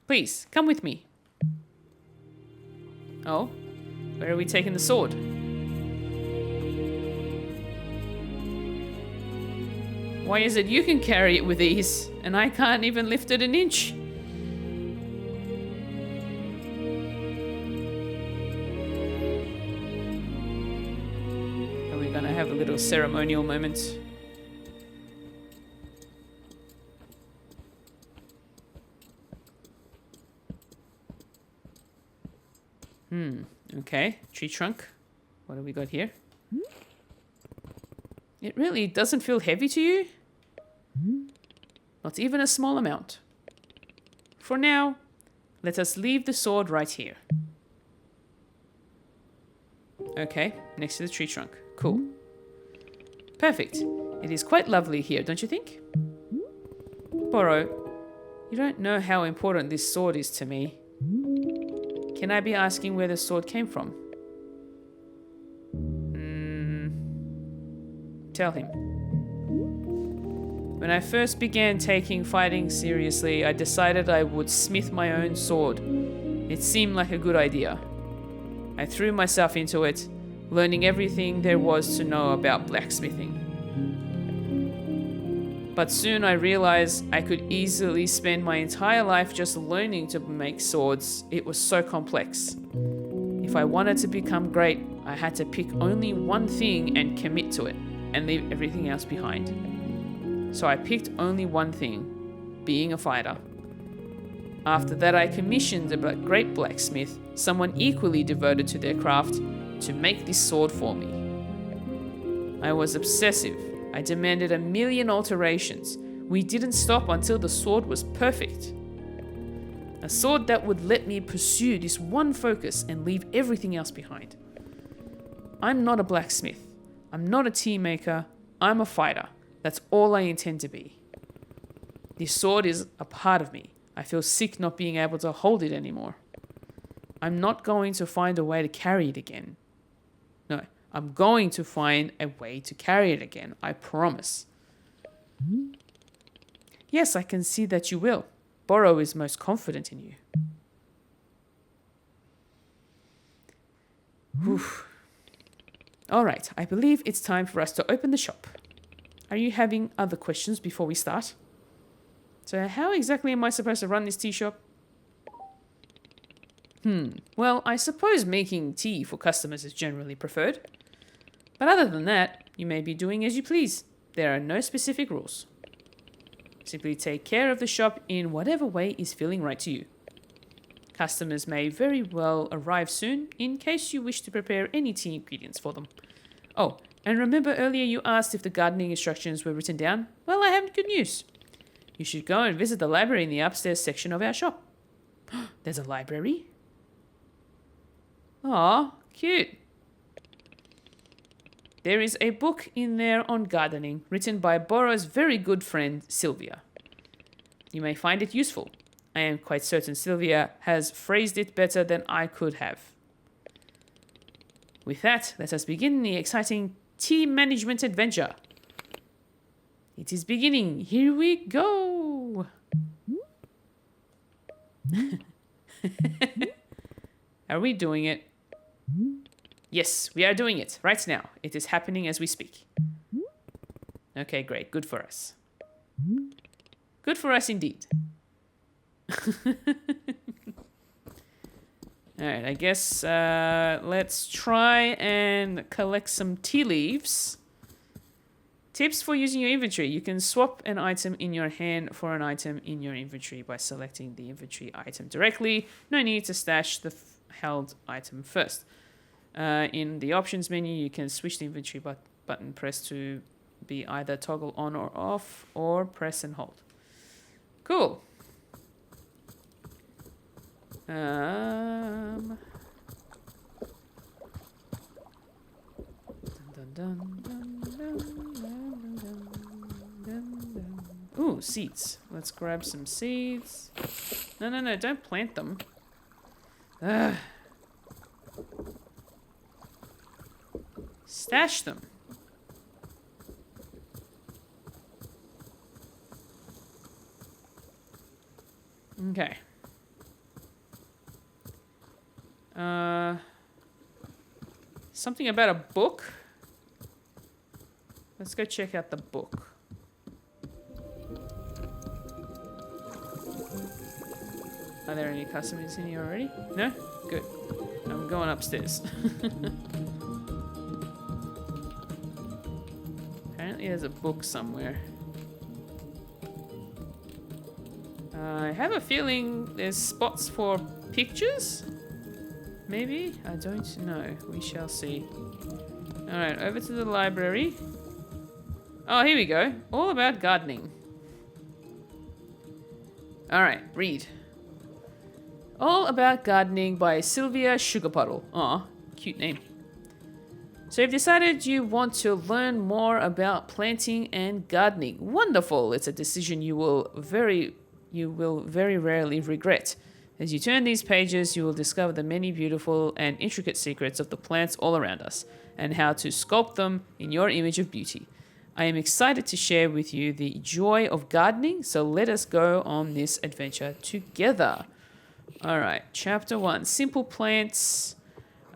Please, come with me. Oh, where are we taking the sword? Why is it you can carry it with ease, and I can't even lift it an inch? Are we gonna have a little ceremonial moment? Okay, tree trunk. What have we got here? It really doesn't feel heavy to you? Not even a small amount. For now, let us leave the sword right here. Okay, next to the tree trunk. Cool. Perfect. It is quite lovely here, don't you think? Borrow, you don't know how important this sword is to me. Can I be asking where the sword came from? Tell him. When I first began taking fighting seriously, I decided I would smith my own sword. It seemed like a good idea. I threw myself into it, learning everything there was to know about blacksmithing. But soon I realized I could easily spend my entire life just learning to make swords. It was so complex. If I wanted to become great, I had to pick only one thing and commit to it, and leave everything else behind. So I picked only one thing, being a fighter. After that, I commissioned a great blacksmith, someone equally devoted to their craft, to make this sword for me. I was obsessive. I demanded 1,000,000 alterations. We didn't stop until the sword was perfect. A sword that would let me pursue this one focus and leave everything else behind. I'm not a blacksmith. I'm not a tea maker. I'm a fighter. That's all I intend to be. This sword is a part of me. I feel sick not being able to hold it anymore. I'm not going to find a way to carry it again. No, I'm going to find a way to carry it again. I promise. Yes, I can see that you will. Borrow is most confident in you. Whew. All right, I believe it's time for us to open the shop. Are you having other questions before we start? So how exactly am I supposed to run this tea shop? Well, I suppose making tea for customers is generally preferred. But other than that, you may be doing as you please. There are no specific rules. Simply take care of the shop in whatever way is feeling right to you. Customers may very well arrive soon in case you wish to prepare any tea ingredients for them. Oh, and remember earlier you asked if the gardening instructions were written down? Well, I have good news. You should go and visit the library in the upstairs section of our shop. There's a library? Aw, cute. There is a book in there on gardening written by Boro's very good friend Sylvia. You may find it useful. I am quite certain Sylvia has phrased it better than I could have. With that, let us begin the exciting tea management adventure. It is beginning. Here we go. Are we doing it? Yes, we are doing it right now. It is happening as we speak. Okay, great. Good for us. Good for us indeed. Alright, I guess let's try and collect some tea leaves. Tips for using your inventory. You can swap an item in your hand for an item in your inventory by selecting the inventory item directly. No need to stash the held item first. In the options menu, you can switch the inventory button, press to be either toggle on or off, or press and hold. Cool. Dun, dun, dun, dun, dun, dun, dun. Ooh, seeds. Let's grab some seeds. No, don't plant them. Stash them. Okay. Something about a book. Let's go check out the book. Are there any customers in here already? No? Good. I'm going upstairs. Apparently there's a book somewhere. I have a feeling there's spots for pictures? Maybe? I don't know. We shall see. Alright, over to the library. Oh, here we go. All about gardening. Alright, read. All About Gardening by Sylvia Sugarpuddle. Aw, cute name. So you've decided you want to learn more about planting and gardening. Wonderful! It's a decision you will very rarely regret. As you turn these pages, you will discover the many beautiful and intricate secrets of the plants all around us, and how to sculpt them in your image of beauty. I am excited to share with you the joy of gardening, so let us go on this adventure together. Alright, chapter 1. Simple plants.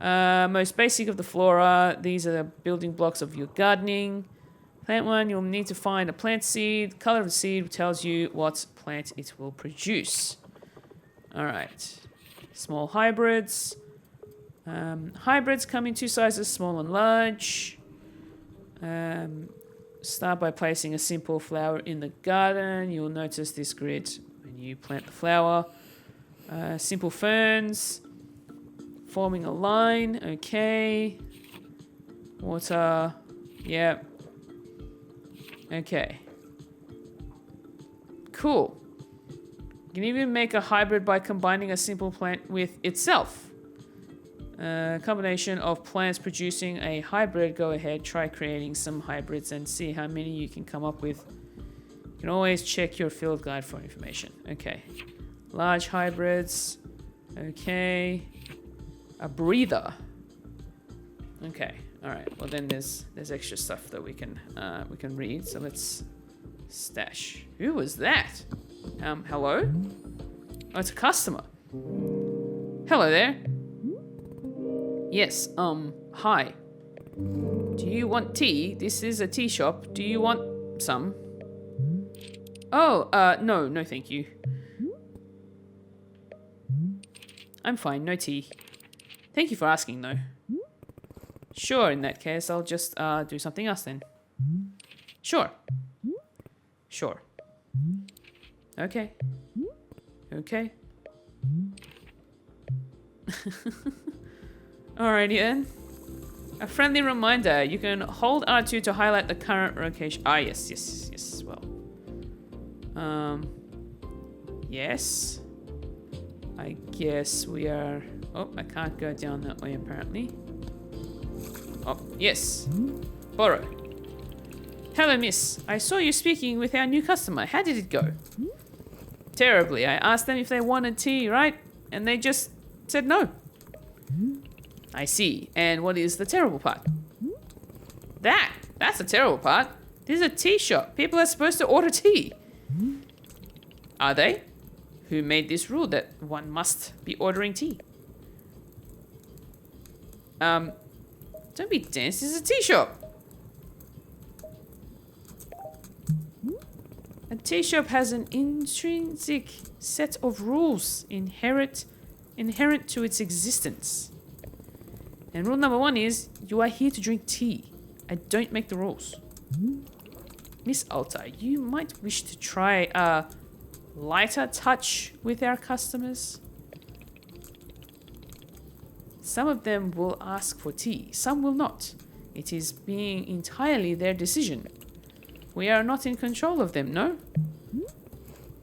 Most basic of the flora. These are the building blocks of your gardening. Plant 1, you'll need to find a plant seed. Color of the seed tells you what plant it will produce. Alright. Small hybrids. Hybrids come in two sizes, small and large. Start by placing a simple flower in the garden. You'll notice this grid when you plant the flower. Simple ferns. Forming a line. Okay. Water. Yep. Okay. Cool. You can even make a hybrid by combining a simple plant with itself. Combination of plants producing a hybrid. Go ahead, try creating some hybrids and see how many you can come up with. You can always check your field guide for information. Okay. Large hybrids. Okay. A breather. Okay. All right. Well, then there's extra stuff that we can read. So let's stash. Who was that? Hello? Oh, it's a customer. Hello there. Yes, hi. Do you want tea? This is a tea shop. Do you want some? Oh, no, thank you. I'm fine, no tea. Thank you for asking, though. Sure, in that case, I'll just, do something else then. Sure. Sure. Okay. Okay. Alrighty then. A friendly reminder, you can hold R2 to highlight the current location. Ah, yes, well. Yes. I guess we are... Oh, I can't go down that way apparently. Oh, yes. Borrow. Hello, miss. I saw you speaking with our new customer. How did it go? Terribly. I asked them if they wanted tea, right? And they just said no. I see. And what is the terrible part? That's the terrible part. This is a tea shop. People are supposed to order tea. Are they? Who made this rule that one must be ordering tea? Don't be dense. This is a tea shop. A tea shop has an intrinsic set of rules inherent to its existence. And rule number 1 is, you are here to drink tea. I don't make the rules. Miss Alta, you might wish to try a lighter touch with our customers. Some of them will ask for tea, some will not. It is being entirely their decision. We are not in control of them, no?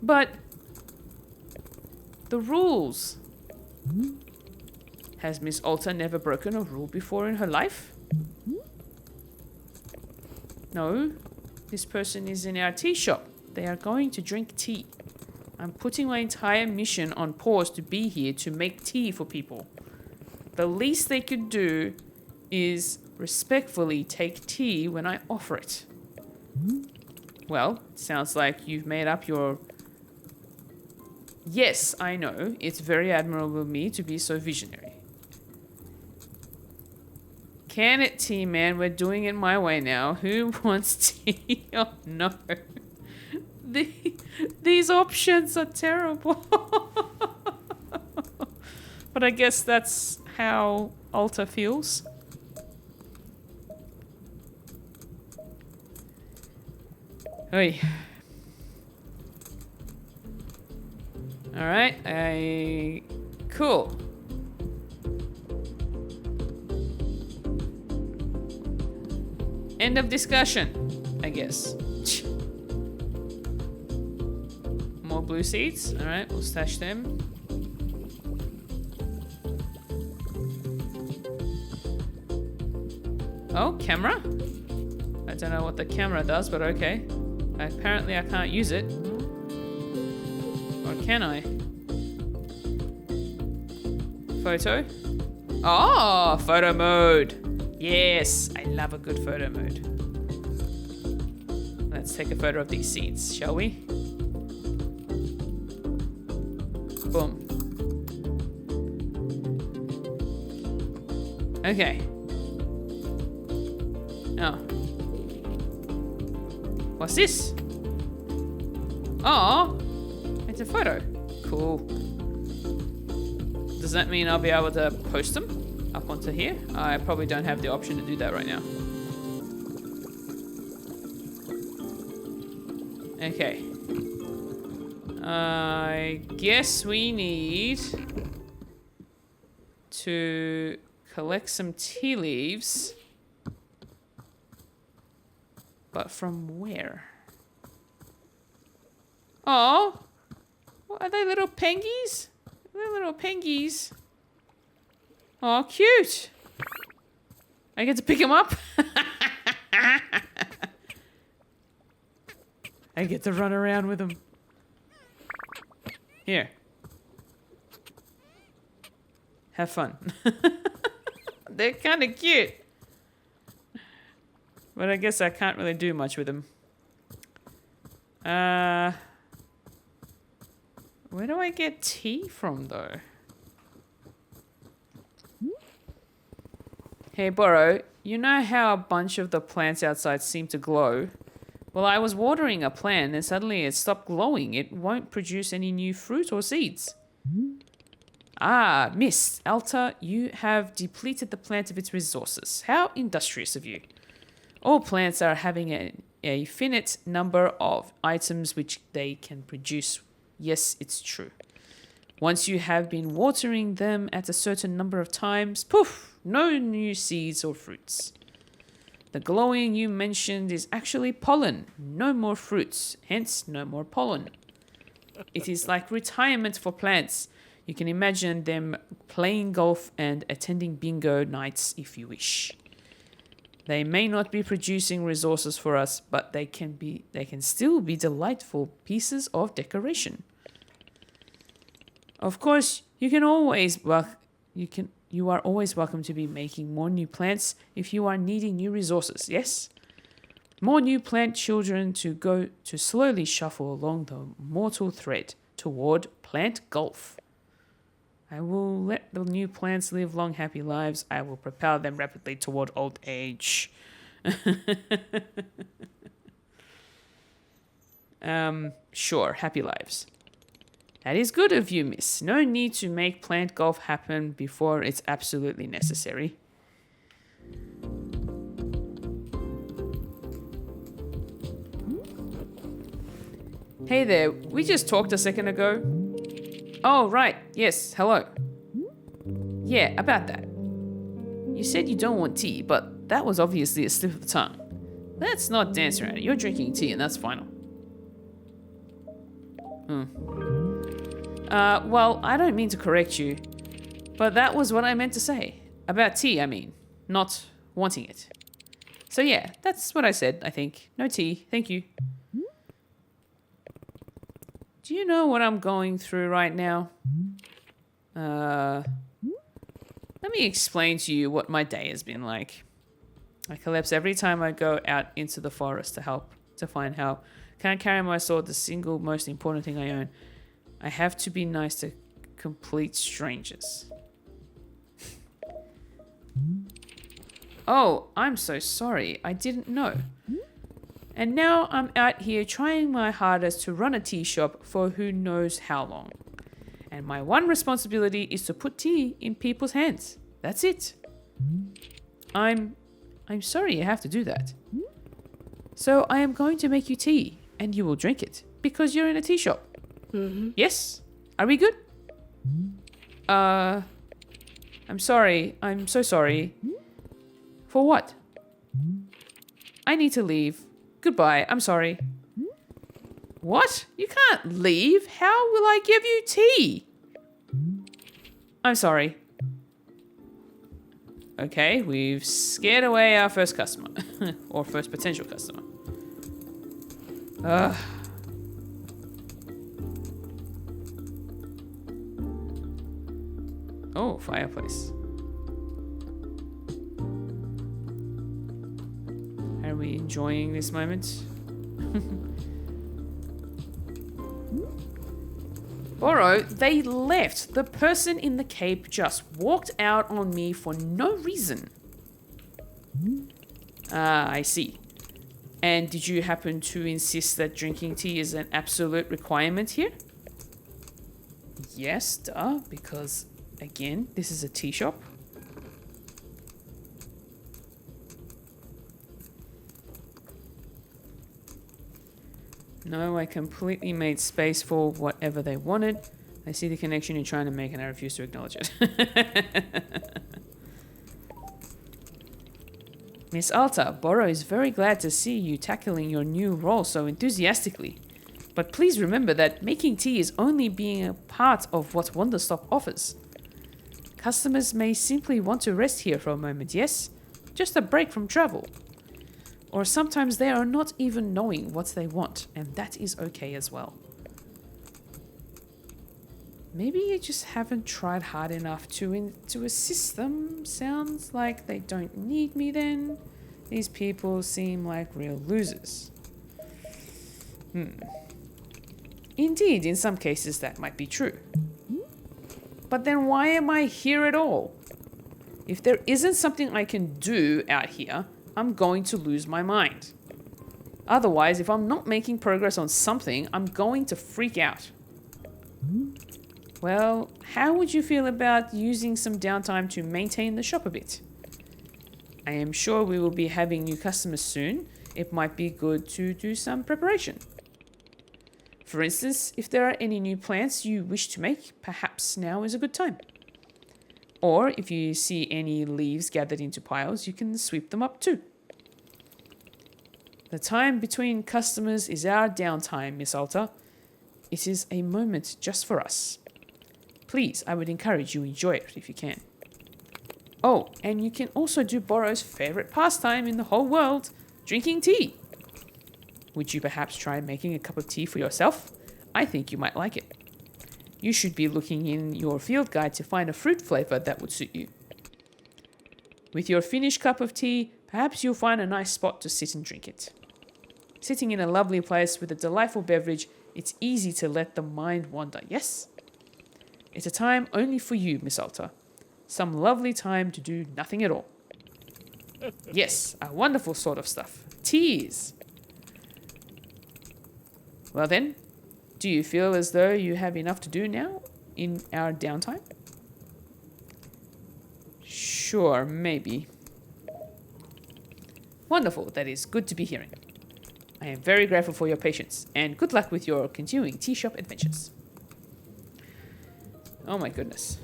But the rules. Has Miss Alta never broken a rule before in her life? No. This person is in our tea shop. They are going to drink tea. I'm putting my entire mission on pause to be here to make tea for people. The least they could do is respectfully take tea when I offer it. Well, sounds like you've made up your... Yes, I know. It's very admirable of me to be so visionary. Can it, tea man? We're doing it my way now. Who wants tea? Oh, no. These options are terrible. But I guess that's how Alta feels. Oi. Alright, cool. End of discussion, I guess. More blue seeds. Alright, we'll stash them. Oh, camera? I don't know what the camera does, but okay. Apparently I can't use it. Or can I? Photo? Oh, photo mode. Yes, I love a good photo mode. Let's take a photo of these seeds, shall we? Boom. Okay. Oh. What's this? Oh, it's a photo. Cool. Does that mean I'll be able to post them up onto here? I probably don't have the option to do that right now. Okay. I guess we need to collect some tea leaves. But from where? Oh, are they little pengies? They're little pengies. Oh, cute. I get to pick them up. I get to run around with them. Here. Have fun. They're kind of cute. But I guess I can't really do much with them. Where do I get tea from, though? Hey, Borrow, you know how a bunch of the plants outside seem to glow? Well, I was watering a plant and suddenly it stopped glowing. It won't produce any new fruit or seeds. Ah, Miss Alta, you have depleted the plant of its resources. How industrious of you. All plants are having a finite number of items which they can produce. Yes, it's true. Once you have been watering them at a certain number of times, poof, no new seeds or fruits. The glowing you mentioned is actually pollen. No more fruits, hence no more pollen. It is like retirement for plants. You can imagine them playing golf and attending bingo nights if you wish. They may not be producing resources for us, but they can still be delightful pieces of decoration. Of course, you are always welcome to be making more new plants if you are needing new resources, yes? More new plant children to slowly shuffle along the mortal thread toward plant gulf. I will let the new plants live long, happy lives. I will propel them rapidly toward old age. Sure, happy lives. That is good of you, miss. No need to make plant golf happen before it's absolutely necessary. Hey there, we just talked a second ago. Oh, right. Yes, hello. Yeah, about that. You said you don't want tea, but that was obviously a slip of the tongue. Let's not dance around it. You're drinking tea and that's final. Well, I don't mean to correct you, but that was what I meant to say. About tea, I mean, not wanting it. So yeah, that's what I said, I think. No tea, thank you. Do you know what I'm going through right now? Let me explain to you what my day has been like. I collapse every time I go out into the forest to find help. Can't carry my sword, the single most important thing I own. I have to be nice to complete strangers. Oh, I'm so sorry. I didn't know. And now I'm out here trying my hardest to run a tea shop for who knows how long. And my one responsibility is to put tea in people's hands. That's it. I'm sorry you have to do that. So I am going to make you tea and you will drink it because you're in a tea shop. Mm-hmm. Yes? Are we good? I'm sorry. I'm so sorry. For what? I need to leave. Goodbye. I'm sorry. What? You can't leave. How will I give you tea? I'm sorry. Okay, we've scared away our first customer. Or first potential customer. Oh, fireplace. Are we enjoying this moment? Boro, they left. The person in the cape just walked out on me for no reason. Ah, I see. And did you happen to insist that drinking tea is an absolute requirement here? Yes, duh, because, again, this is a tea shop. No, I completely made space for whatever they wanted. I see the connection you're trying to make and I refuse to acknowledge it. Miss Alta, Boro is very glad to see you tackling your new role so enthusiastically. But please remember that making tea is only being a part of what Wanderstop offers. Customers may simply want to rest here for a moment, yes? Just a break from travel. Or sometimes they are not even knowing what they want, and that is okay as well. Maybe you just haven't tried hard enough to assist them. Sounds like they don't need me then. These people seem like real losers. Indeed, in some cases that might be true. But then why am I here at all? If there isn't something I can do out here, I'm going to lose my mind. Otherwise, if I'm not making progress on something, I'm going to freak out. Well, how would you feel about using some downtime to maintain the shop a bit? I am sure we will be having new customers soon. It might be good to do some preparation. For instance, if there are any new plants you wish to make, perhaps now is a good time. Or if you see any leaves gathered into piles, you can sweep them up too. The time between customers is our downtime, Miss Alta. It is a moment just for us. Please, I would encourage you enjoy it if you can. Oh, and you can also do Borrow's favorite pastime in the whole world, drinking tea. Would you perhaps try making a cup of tea for yourself? I think you might like it. You should be looking in your field guide to find a fruit flavor that would suit you. With your finished cup of tea, perhaps you'll find a nice spot to sit and drink it. Sitting in a lovely place with a delightful beverage, it's easy to let the mind wander, yes? It's a time only for you, Miss Alta. Some lovely time to do nothing at all. Yes, a wonderful sort of stuff. Teas. Well then, do you feel as though you have enough to do now in our downtime? Sure, maybe. Wonderful, that is good to be hearing. I am very grateful for your patience, and good luck with your continuing tea shop adventures. Oh my goodness.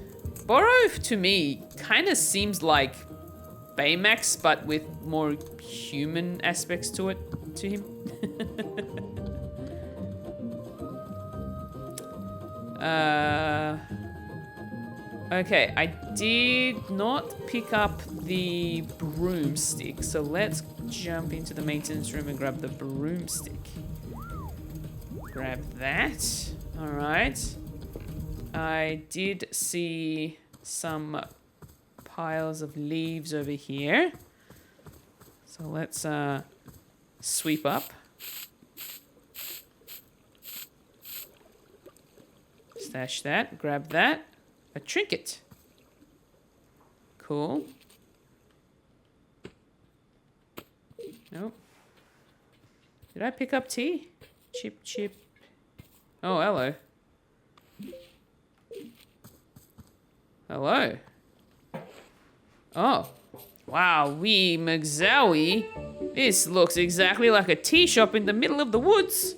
Borrow, to me, kind of seems like Baymax, but with more human aspects to him. Okay, I did not pick up the broomstick, so let's jump into the maintenance room and grab the broomstick. Grab that. Alright. I did see some piles of leaves over here. So let's sweep up. Stash that, grab that. A trinket. Cool. Nope. Did I pick up tea? Chip, chip. Oh, hello. Hello. Oh. Wow, wee McZowie. This looks exactly like a tea shop in the middle of the woods.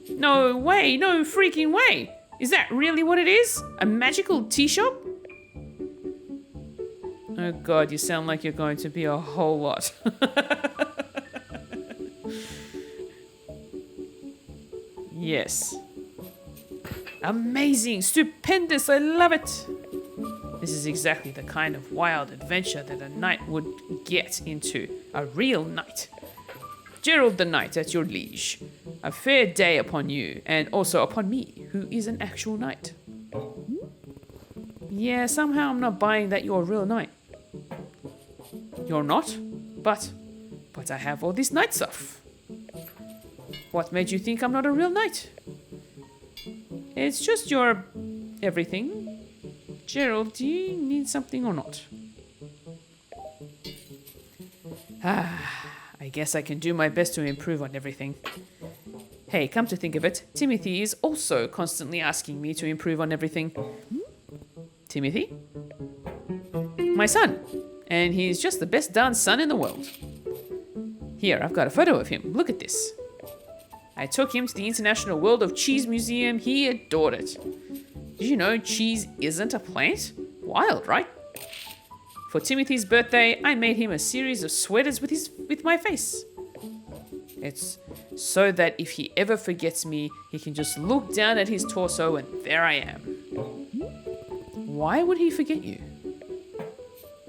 No way, no freaking way. Is that really what it is? A magical tea shop? Oh god, you sound like you're going to be a whole lot. Yes. Amazing, stupendous, I love it. This is exactly the kind of wild adventure that a knight would get into. A real knight. Gerald the Knight at your liege. A fair day upon you, and also upon me, who is an actual knight. Yeah, somehow I'm not buying that you're a real knight. You're not? But I have all this knight stuff. What made you think I'm not a real knight? It's just your everything. Gerald, do you need something or not? I guess I can do my best to improve on everything. Hey, come to think of it, Timothy is also constantly asking me to improve on everything. Timothy? My son. And he's just the best darn son in the world. Here, I've got a photo of him. Look at this. I took him to the International World of Cheese Museum. He adored it. Did you know cheese isn't a plant? Wild, right? For Timothy's birthday, I made him a series of sweaters with my face. It's so that if he ever forgets me, he can just look down at his torso and there I am. Why would he forget you?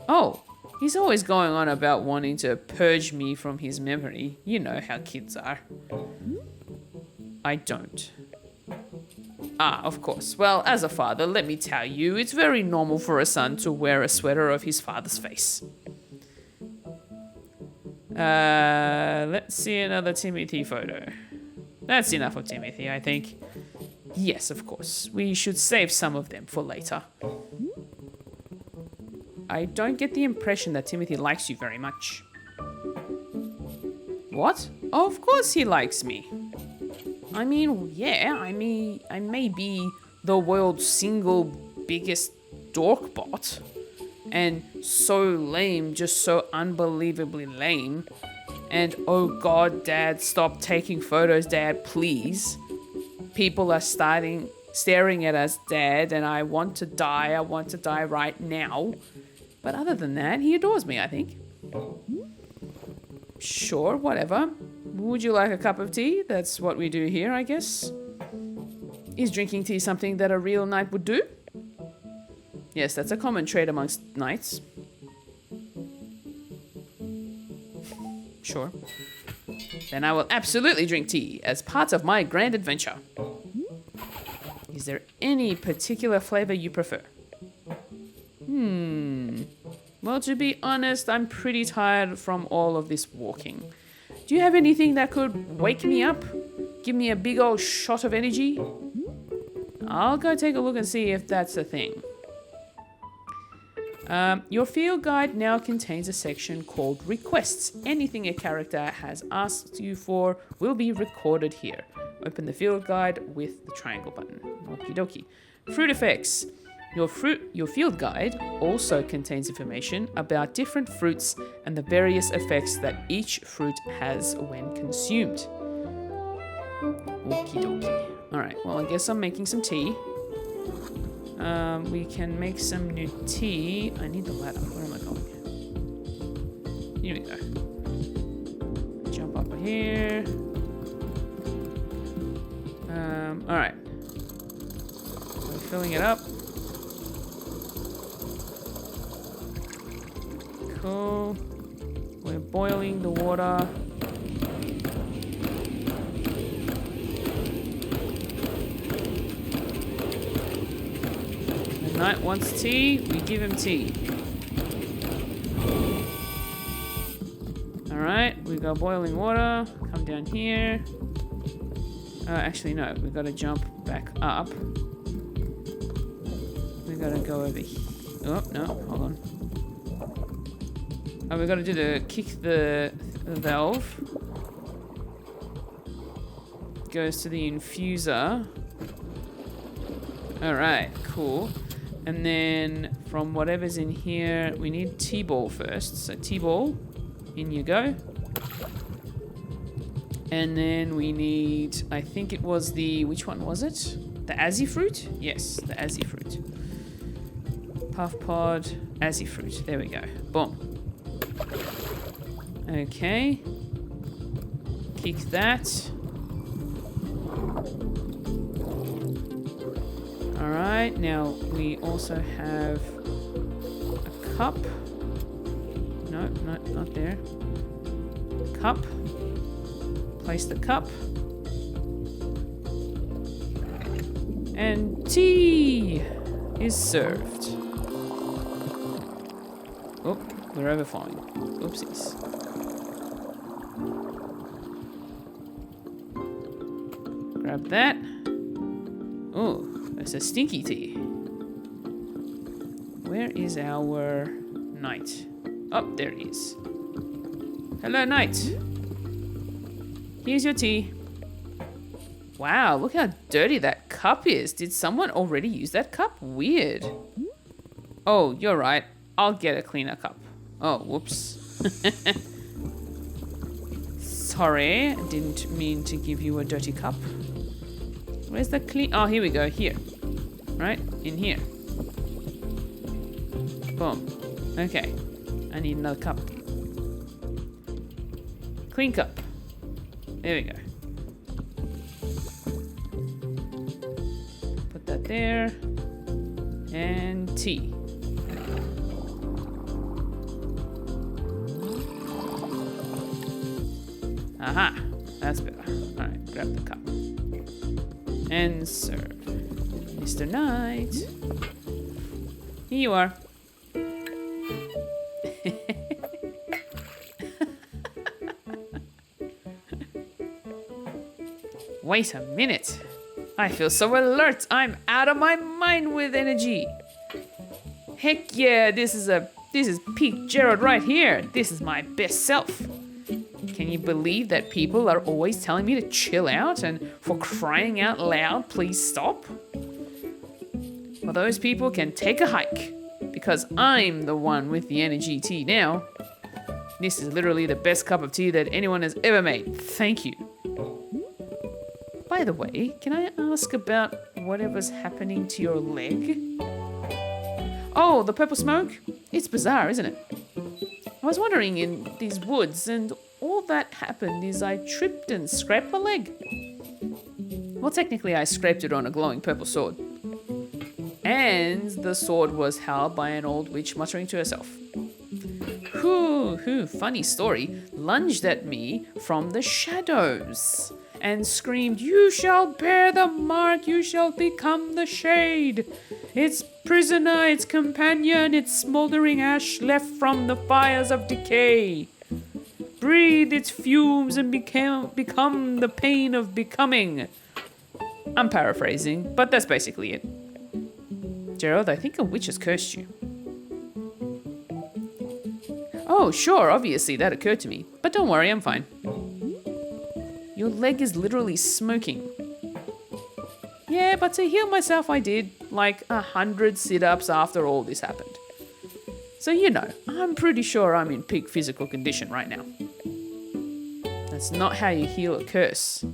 Oh, he's always going on about wanting to purge me from his memory. You know how kids are. I don't. Ah, of course. Well, as a father, let me tell you, it's very normal for a son to wear a sweater of his father's face. Let's see another Timothy photo. That's enough of Timothy, I think. Yes, of course. We should save some of them for later. I don't get the impression that Timothy likes you very much. What? Of course he likes me. I mean, yeah, I may be the world's single biggest dork bot. And so lame, just so unbelievably lame. And oh god, Dad, stop taking photos, Dad, please. People are staring at us, Dad, and I want to die right now. But other than that, he adores me, I think. Sure, whatever. Would you like a cup of tea? That's what we do here, I guess. Is drinking tea something that a real knight would do? Yes, that's a common trait amongst knights. Sure. Then I will absolutely drink tea as part of my grand adventure. Is there any particular flavor you prefer? Well, to be honest, I'm pretty tired from all of this walking. Do you have anything that could wake me up? Give me a big old shot of energy? I'll go take a look and see if that's a thing. Your field guide now contains a section called Requests. Anything a character has asked you for will be recorded here. Open the field guide with the triangle button. Okie dokie. Fruit effects. Your field guide also contains information about different fruits and the various effects that each fruit has when consumed. Okie dokie. Alright, well, I guess I'm making some tea. We can make some new tea. I need the ladder. Where am I going? Here we go. Jump up here. Alright. We're filling it up. Cool. We're boiling the water. The knight wants tea, we give him tea. Alright, we got boiling water. Come down here. Actually, no, we gotta jump back up. We gotta go over here. Oh, no, hold on. Oh, we gotta do kick the valve. Goes to the infuser. Alright, cool. And then from whatever's in here, we need T-ball first. So T-ball, in you go. And then we need, I think it was which one was it? The Azzy fruit? Yes, the Azzy fruit. Puff pod, Azzy fruit. There we go. Boom. Okay. Kick that. Alright, now we also have a cup. No, not there. Cup. Place the cup. And tea is served. Oh, we're overflowing. Oopsies. Grab that. Oh, that's a stinky tea. Where is our knight? Oh, there he is. Hello, knight. Here's your tea. Wow, look how dirty that cup is. Did someone already use that cup? Weird. Oh, you're right. I'll get a cleaner cup. Oh, whoops. Sorry, didn't mean to give you a dirty cup. Where's the clean? Oh, here we go. Here. Right? In here. Boom. Okay. I need another cup. Clean cup. There we go. Put that there. And tea. Aha. That's better. Alright, grab the cup. And serve. Mr. Knight. Here you are. Wait a minute. I feel so alert. I'm out of my mind with energy. Heck yeah, this is peak Gerald right here. This is my best self. Can you believe that people are always telling me to chill out and for crying out loud, please stop? Well, those people can take a hike because I'm the one with the energy tea now. This is literally the best cup of tea that anyone has ever made. Thank you. By the way, can I ask about whatever's happening to your leg? Oh, the purple smoke? It's bizarre, isn't it? I was wandering in these woods and all that happened is I tripped and scraped my leg. Well, technically I scraped it on a glowing purple sword. And the sword was held by an old witch muttering to herself. Funny story. lunged at me from the shadows and screamed, "You shall bear the mark, you shall become the shade. Its prisoner, its companion, its smoldering ash left from the fires of decay. Breathe its fumes and become the pain of becoming." I'm paraphrasing, but that's basically it. Gerald, I think a witch has cursed you. Oh, sure, obviously, that occurred to me. But don't worry, I'm fine. Your leg is literally smoking. Yeah, but to heal myself, I did like 100 sit-ups after all this happened. So, you know, I'm pretty sure I'm in peak physical condition right now. That's not how you heal a curse.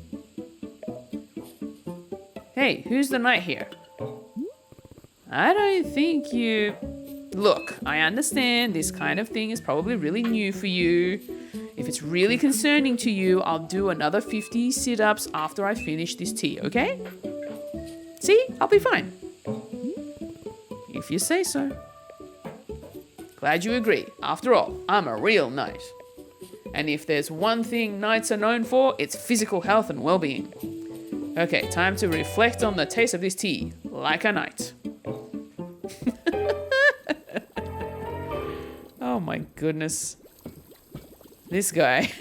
Hey, who's the knight here? I don't think you... Look, I understand this kind of thing is probably really new for you. If it's really concerning to you, I'll do another 50 sit-ups after I finish this tea, okay? See? I'll be fine. If you say so. Glad you agree. After all, I'm a real knight. And if there's one thing knights are known for, it's physical health and well-being. Okay, time to reflect on the taste of this tea, like a knight. Oh my goodness. This guy.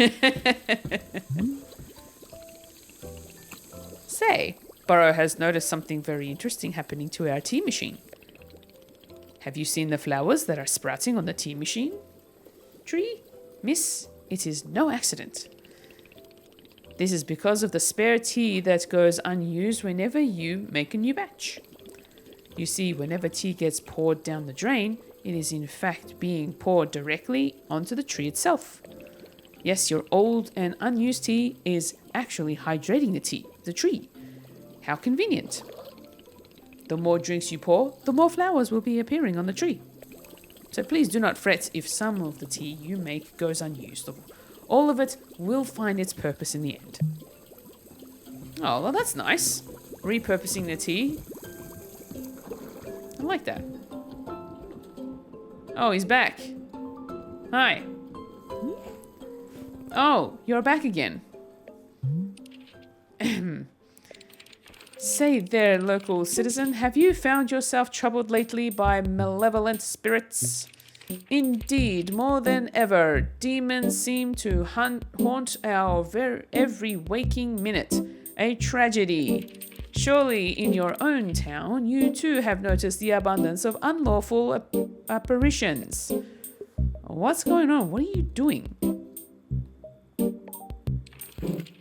Say, Burrow has noticed something very interesting happening to our tea machine. Have you seen the flowers that are sprouting on the tea machine? Tree? Miss, it is no accident. This is because of the spare tea that goes unused whenever you make a new batch. You see, whenever tea gets poured down the drain, it is in fact being poured directly onto the tree itself. Yes, your old and unused tea is actually hydrating the tree. How convenient. The more drinks you pour, the more flowers will be appearing on the tree. So please do not fret if some of the tea you make goes unused. All of it will find its purpose in the end. Oh, well, that's nice. Repurposing the tea. I like that. Oh, he's back. Hi. Oh, you're back again. Say there, local citizen, have you found yourself troubled lately by malevolent spirits? Indeed, more than ever, demons seem to haunt our every waking minute. A tragedy. Surely, in your own town, you too have noticed the abundance of unlawful apparitions. What's going on? What are you doing?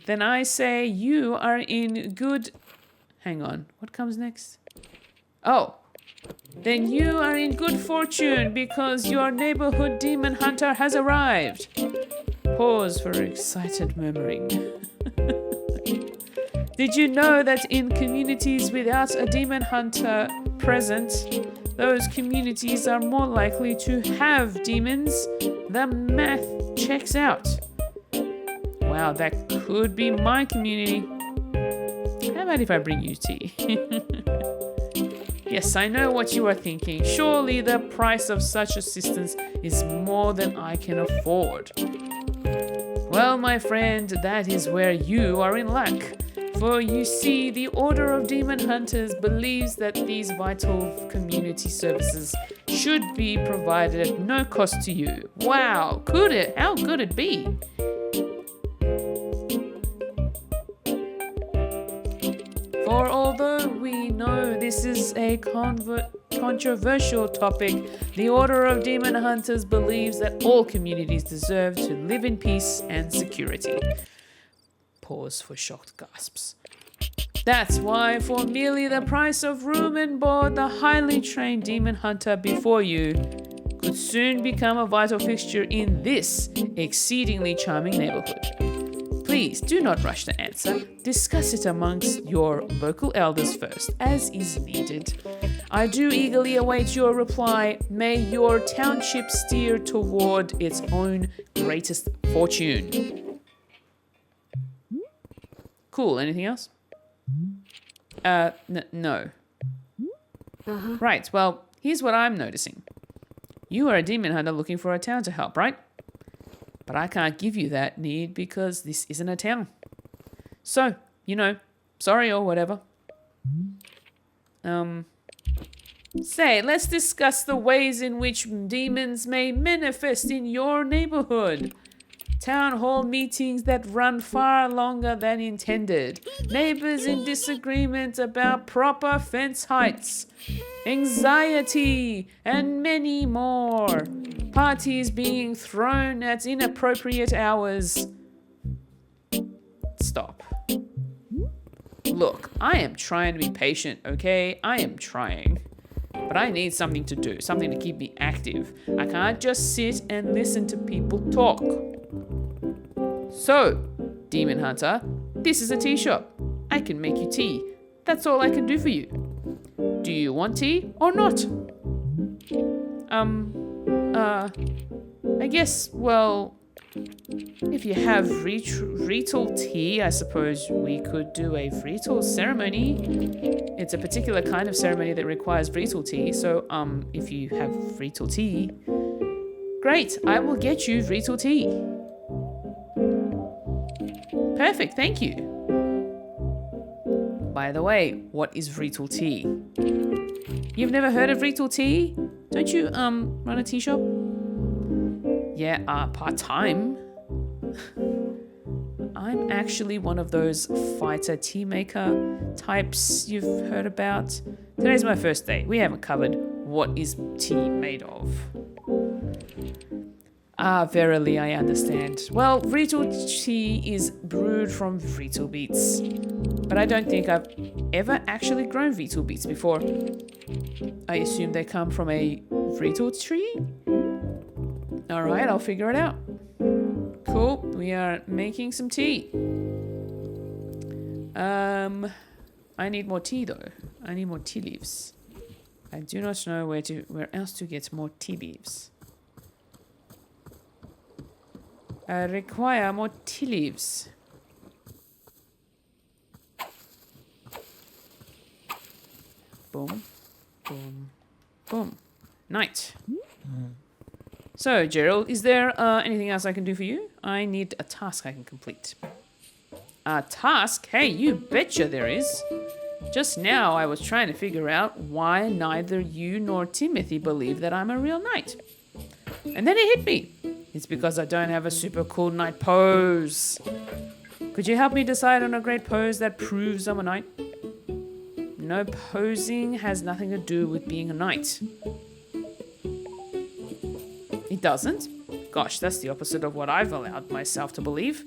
Then I say you are in good... Hang on, what comes next? Oh, then you are in good fortune because your neighborhood demon hunter has arrived. Pause for excited murmuring. Did you know that in communities without a demon hunter present, those communities are more likely to have demons? The math checks out. Wow, that could be my community. How about if I bring you tea? Yes, I know what you are thinking. Surely the price of such assistance is more than I can afford. Well, my friend, that is where you are in luck. For you see, the Order of Demon Hunters believes that these vital community services should be provided at no cost to you. Wow, could it? How could it be? For although we know this is a controversial topic, the Order of Demon Hunters believes that all communities deserve to live in peace and security. Pause for shocked gasps. That's why for merely the price of room and board, the highly trained demon hunter before you could soon become a vital fixture in this exceedingly charming neighborhood. Please do not rush to answer. Discuss it amongst your local elders first, as is needed. I do eagerly await your reply. May your township steer toward its own greatest fortune. Cool. Anything else? No. Right. Well, here's what I'm noticing. You are a demon hunter looking for a town to help, right? But I can't give you that need because this isn't a town. So, sorry or whatever. Say, let's discuss the ways in which demons may manifest in your neighborhood. Town hall meetings that run far longer than intended. Neighbors in disagreement about proper fence heights. Anxiety, and many more. Parties being thrown at inappropriate hours. Stop. Look, I am trying to be patient, okay? I am trying. But I need something to do, something to keep me active. I can't just sit and listen to people talk. So, Demon Hunter, this is a tea shop. I can make you tea. That's all I can do for you. Do you want tea or not? I guess, well, if you have ritual tea, I suppose we could do a ritual ceremony. It's a particular kind of ceremony that requires ritual tea, so, if you have ritual tea, great, I will get you ritual tea. Perfect, thank you. By the way, what is ritual tea? You've never heard of ritual tea? Don't you, run a tea shop? Yeah, part-time. I'm actually one of those fighter tea maker types you've heard about. Today's my first day. We haven't covered what is tea made of. Ah, verily, I understand. Well, ritual tea is brewed from beetle beets. But I don't think I've ever actually grown beetle beets before. I assume they come from a beetle tree? Alright, I'll figure it out. Cool, we are making some tea. I need more tea though. I need more tea leaves. I do not know where else to get more tea leaves. I require more tea leaves. Boom, boom, boom. Night. So, Gerald, is there anything else I can do for you? I need a task I can complete. A task? Hey, you betcha there is. Just now I was trying to figure out why neither you nor Timothy believe that I'm a real knight. And then it hit me. It's because I don't have a super cool knight pose. Could you help me decide on a great pose that proves I'm a knight? No, posing has nothing to do with being a knight. It doesn't? Gosh, that's the opposite of what I've allowed myself to believe.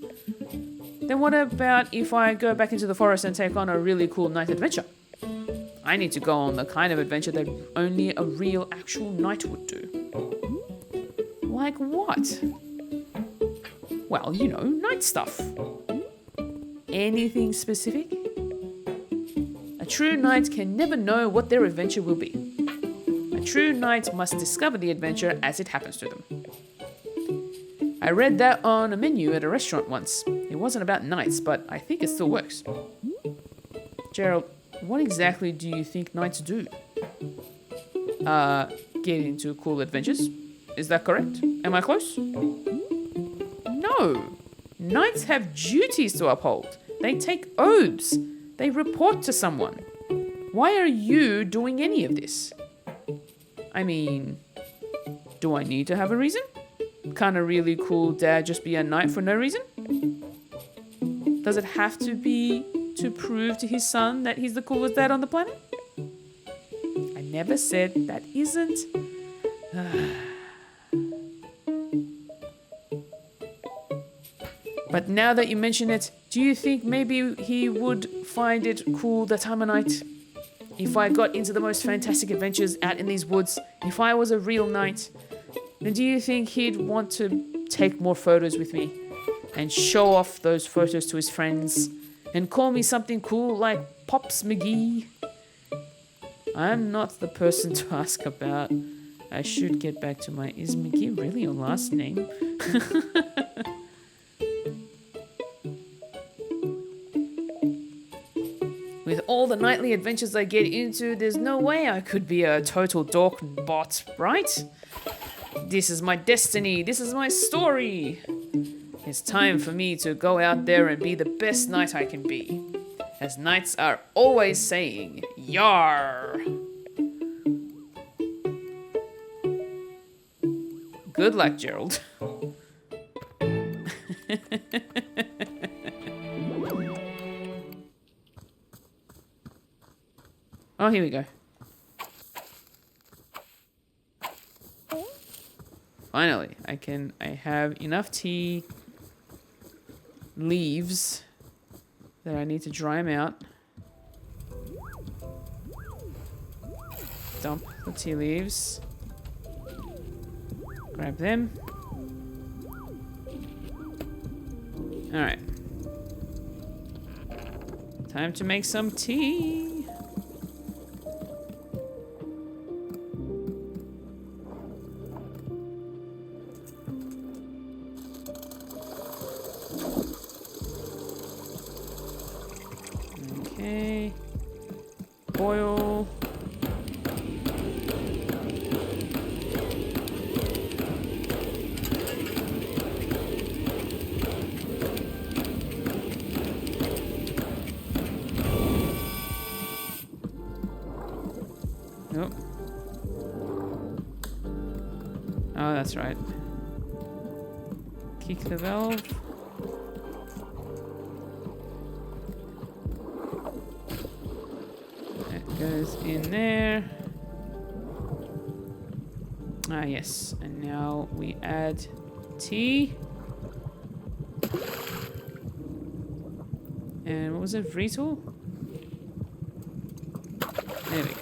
Then what about if I go back into the forest and take on a really cool knight adventure? I need to go on the kind of adventure that only a real actual knight would do. Like what? Well, knight stuff. Anything specific? A true knight can never know what their adventure will be. A true knight must discover the adventure as it happens to them. I read that on a menu at a restaurant once. It wasn't about knights, but I think it still works. Gerald, what exactly do you think knights do? Get into cool adventures? Is that correct? Am I close? No. Knights have duties to uphold. They take oaths. They report to someone. Why are you doing any of this? I mean, do I need to have a reason? Can't a really cool dad just be a knight for no reason? Does it have to be to prove to his son that he's the coolest dad on the planet? I never said that isn't. But now that you mention it, do you think maybe he would find it cool that I'm a knight? If I got into the most fantastic adventures out in these woods, if I was a real knight, then do you think he'd want to take more photos with me and show off those photos to his friends and call me something cool like Pops McGee? I'm not the person to ask about. I should get back to my... Is McGee really your last name? With all the nightly adventures I get into, there's no way I could be a total dork bot, right? This is my destiny. This is my story. It's time for me to go out there and be the best knight I can be. As knights are always saying, Yar! Good luck, Gerald. Oh, here we go. Finally, I have enough tea leaves that I need to dry them out. Dump the tea leaves. Grab them. Alright. Time to make some tea. Okay. Boil. Nope. Oh, that's right. Kick the valve. That goes in there. Ah, yes. And now we add tea. And what was it? Vrital? There we go.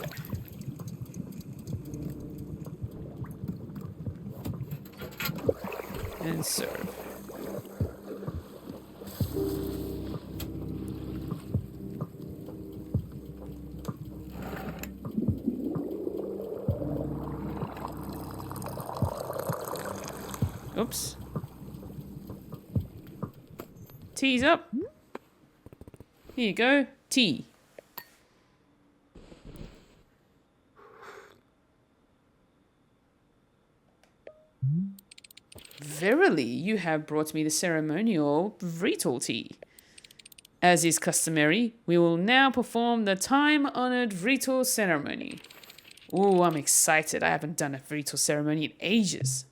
And serve. Oops. Tea's up. Here you go. Tea. Verily, you have brought me the ceremonial Vrital tea. As is customary, we will now perform the time-honored Vrital ceremony. Ooh, I'm excited. I haven't done a Vrital ceremony in ages.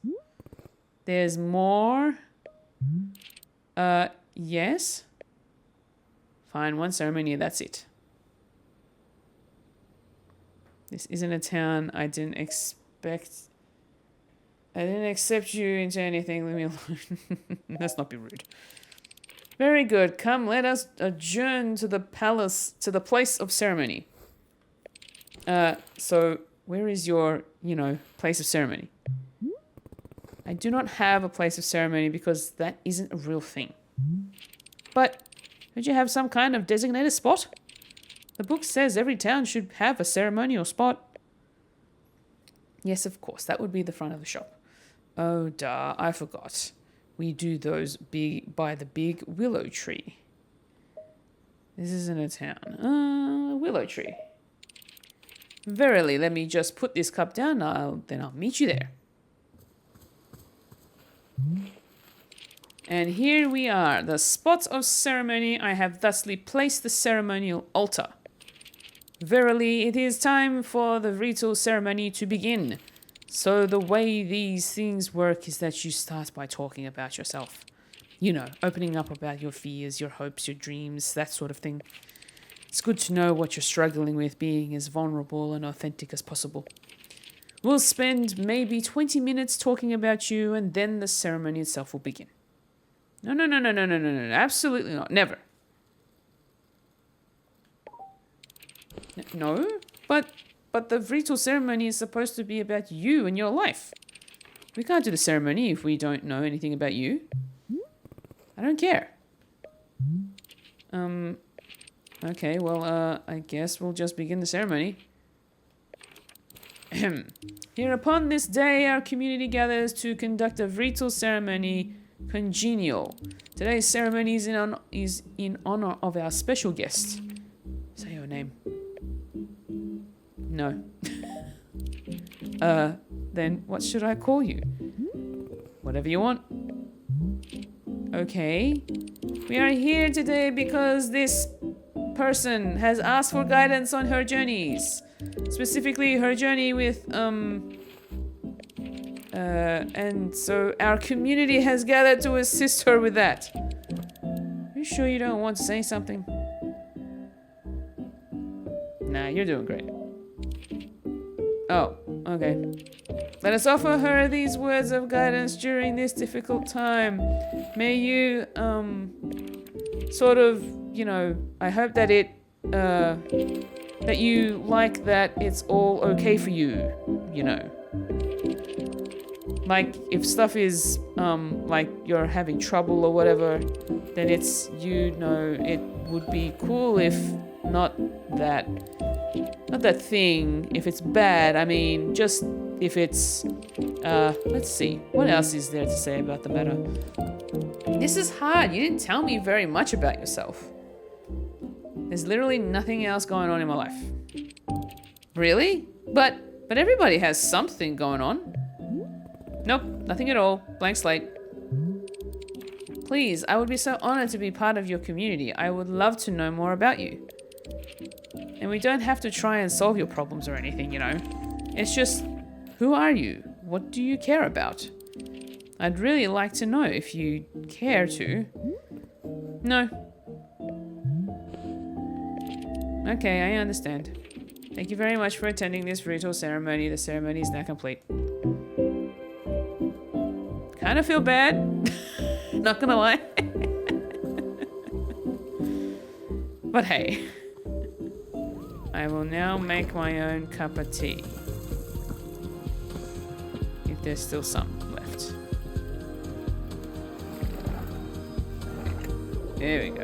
There's more? Yes? Fine, one ceremony, that's it. This isn't a town I didn't expect. I didn't accept you into anything. Leave me alone. Let's not be rude. Very good. Come, let us adjourn to the palace, to the place of ceremony. So where is your, place of ceremony? I do not have a place of ceremony because that isn't a real thing. But don't you have some kind of designated spot? The book says every town should have a ceremonial spot. Yes, of course. That would be the front of the shop. Oh, duh. I forgot. We do those by the big willow tree. This isn't a town. Willow tree. Verily, let me just put this cup down. Then I'll meet you there. And here we are, the spot of ceremony. I have thusly placed the ceremonial altar. Verily, it is time for the Vrital ceremony to begin. So the way these things work is that you start by talking about yourself. Opening up about your fears, your hopes, your dreams, that sort of thing. It's good to know what you're struggling with, being as vulnerable and authentic as possible. We'll spend maybe 20 minutes talking about you, and then the ceremony itself will begin. No, absolutely not. Never. No, but the Vrital ceremony is supposed to be about you and your life. We can't do the ceremony if we don't know anything about you. I don't care. Okay, well, I guess we'll just begin the ceremony. Here upon this day, our community gathers to conduct a Vrital ceremony congenial. Today's ceremony is in honor of our special guest. Say your name. No. Then what should I call you? Whatever you want. Okay. We are here today because this person has asked for guidance on her journeys. Specifically, her journey with, and so our community has gathered to assist her with that. Are you sure you don't want to say something? Nah, you're doing great. Oh, okay. Let us offer her these words of guidance during this difficult time. May you, sort of, you know, I hope that it, that you like that it's all okay for you, you know. Like, if stuff is, like you're having trouble or whatever, then it's, you know, it would be cool if not that thing, if it's bad, I mean, just if it's, let's see, what else is there to say about the matter? This is hard, you didn't tell me very much about yourself. There's literally nothing else going on in my life. Really? But everybody has something going on. Nope, nothing at all, blank slate. Please, I would be so honored to be part of your community. I would love to know more about you. And we don't have to try and solve your problems or anything, you know. It's just, who are you? What do you care about? I'd really like to know if you care to. No. Okay, I understand. Thank you very much for attending this ritual ceremony. The ceremony is now complete. Kind of feel bad. Not gonna lie. But hey. I will now make my own cup of tea. If there's still some left. There we go.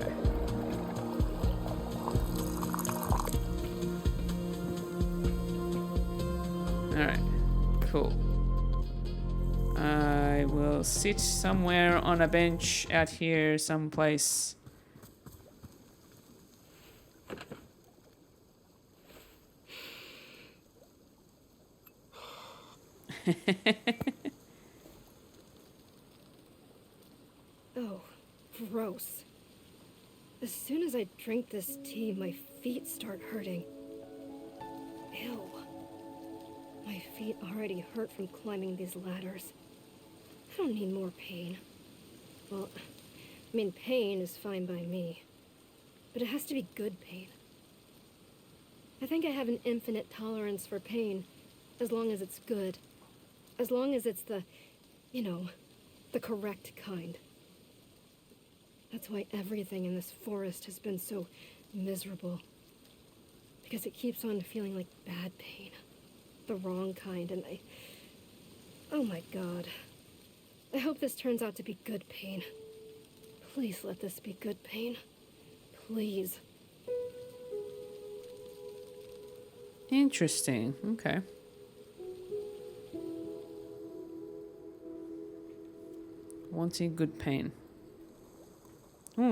Alright, cool. I will sit somewhere on a bench out here someplace. Oh, gross. As soon as I drink this tea, my feet start hurting. Ew. My feet already hurt from climbing these ladders. I don't need more pain. Well, I mean, pain is fine by me. But it has to be good pain. I think I have an infinite tolerance for pain, as long as it's good. As long as it's the, you know, the correct kind. That's why everything in this forest has been so miserable. Because it keeps on feeling like bad pain. The wrong kind, and oh my god. I hope this turns out to be good pain. Please let this be good pain. Please. Interesting. Okay. Wanting good pain.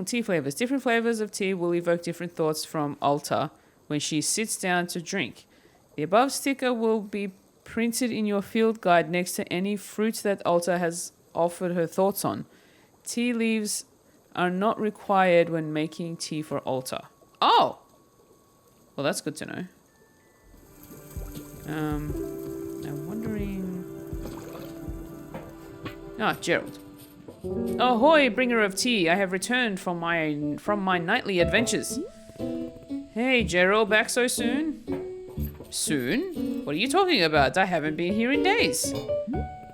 Tea flavors. Different flavors of tea will evoke different thoughts from Alta when she sits down to drink. The above sticker will be printed in your field guide next to any fruit that Alta has offered her thoughts on. Tea leaves are not required when making tea for Alta. Oh! Well, that's good to know. I'm wondering... Ah, Gerald. Ahoy, bringer of tea. I have returned from my nightly adventures. Hey, Gerald, back so soon? Soon? What are you talking about? I haven't been here in days.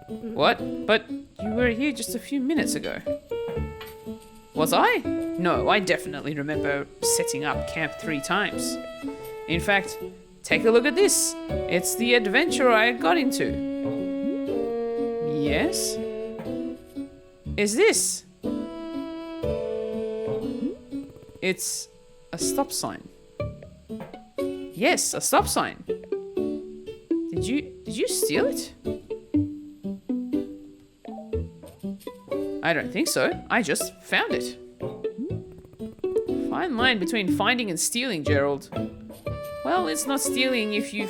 What? But you were here just a few minutes ago. Was I? No, I definitely remember setting up camp 3 times. In fact, take a look at this. It's the adventure I got into. Yes? Is this? It's a stop sign. Yes, a stop sign. Did you steal it? I don't think so. I just found it. Fine line between finding and stealing, Gerald. Well, it's not stealing if you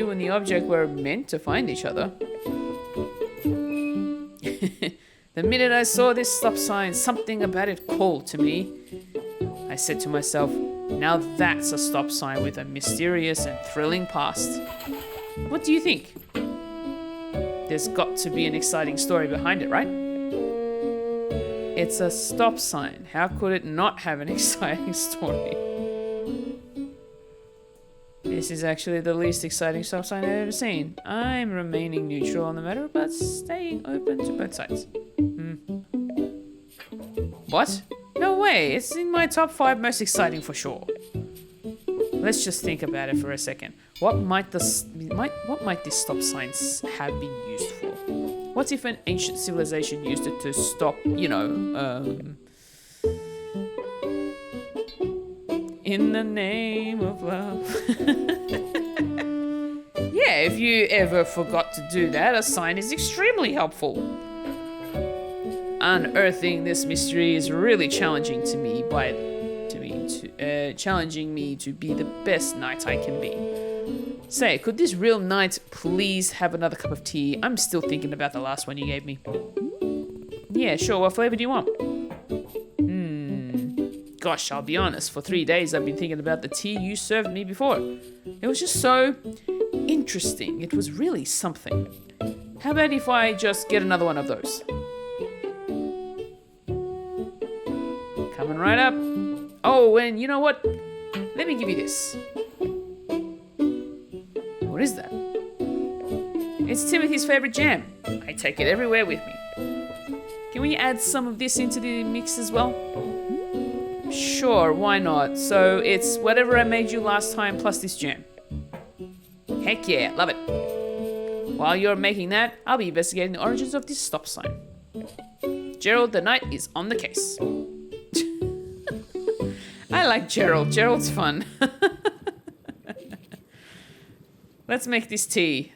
and the object were meant to find each other. The minute I saw this stop sign, something about it called to me. I said to myself, now that's a stop sign with a mysterious and thrilling past. What do you think? There's got to be an exciting story behind it, right? It's a stop sign. How could it not have an exciting story? This is actually the least exciting stop sign I've ever seen. I'm remaining neutral on the matter, but staying open to both sides. What? No way, it's in my top 5 most exciting for sure. Let's just think about it for a second. What might this stop sign have been used for? What if an ancient civilization used it to stop, in the name of love? Yeah, if you ever forgot to do that, a sign is extremely helpful. Unearthing this mystery is really challenging to me challenging me to be the best knight I can be. Say, could this real knight please have another cup of tea? I'm still thinking about the last one you gave me. Yeah, sure, what flavor do you want? Gosh, I'll be honest, for 3 days I've been thinking about the tea you served me before. It was just so interesting. It was really something. How about if I just get another one of those? Coming right up. Oh, and you know what? Let me give you this. What is that? It's Timothy's favorite jam. I take it everywhere with me. Can we add some of this into the mix as well? Sure, why not? So it's whatever I made you last time plus this jam. Heck yeah, love it. While you're making that, I'll be investigating the origins of this stop sign. Gerald the Knight is on the case. I like Gerald. Gerald's fun. Let's make this tea.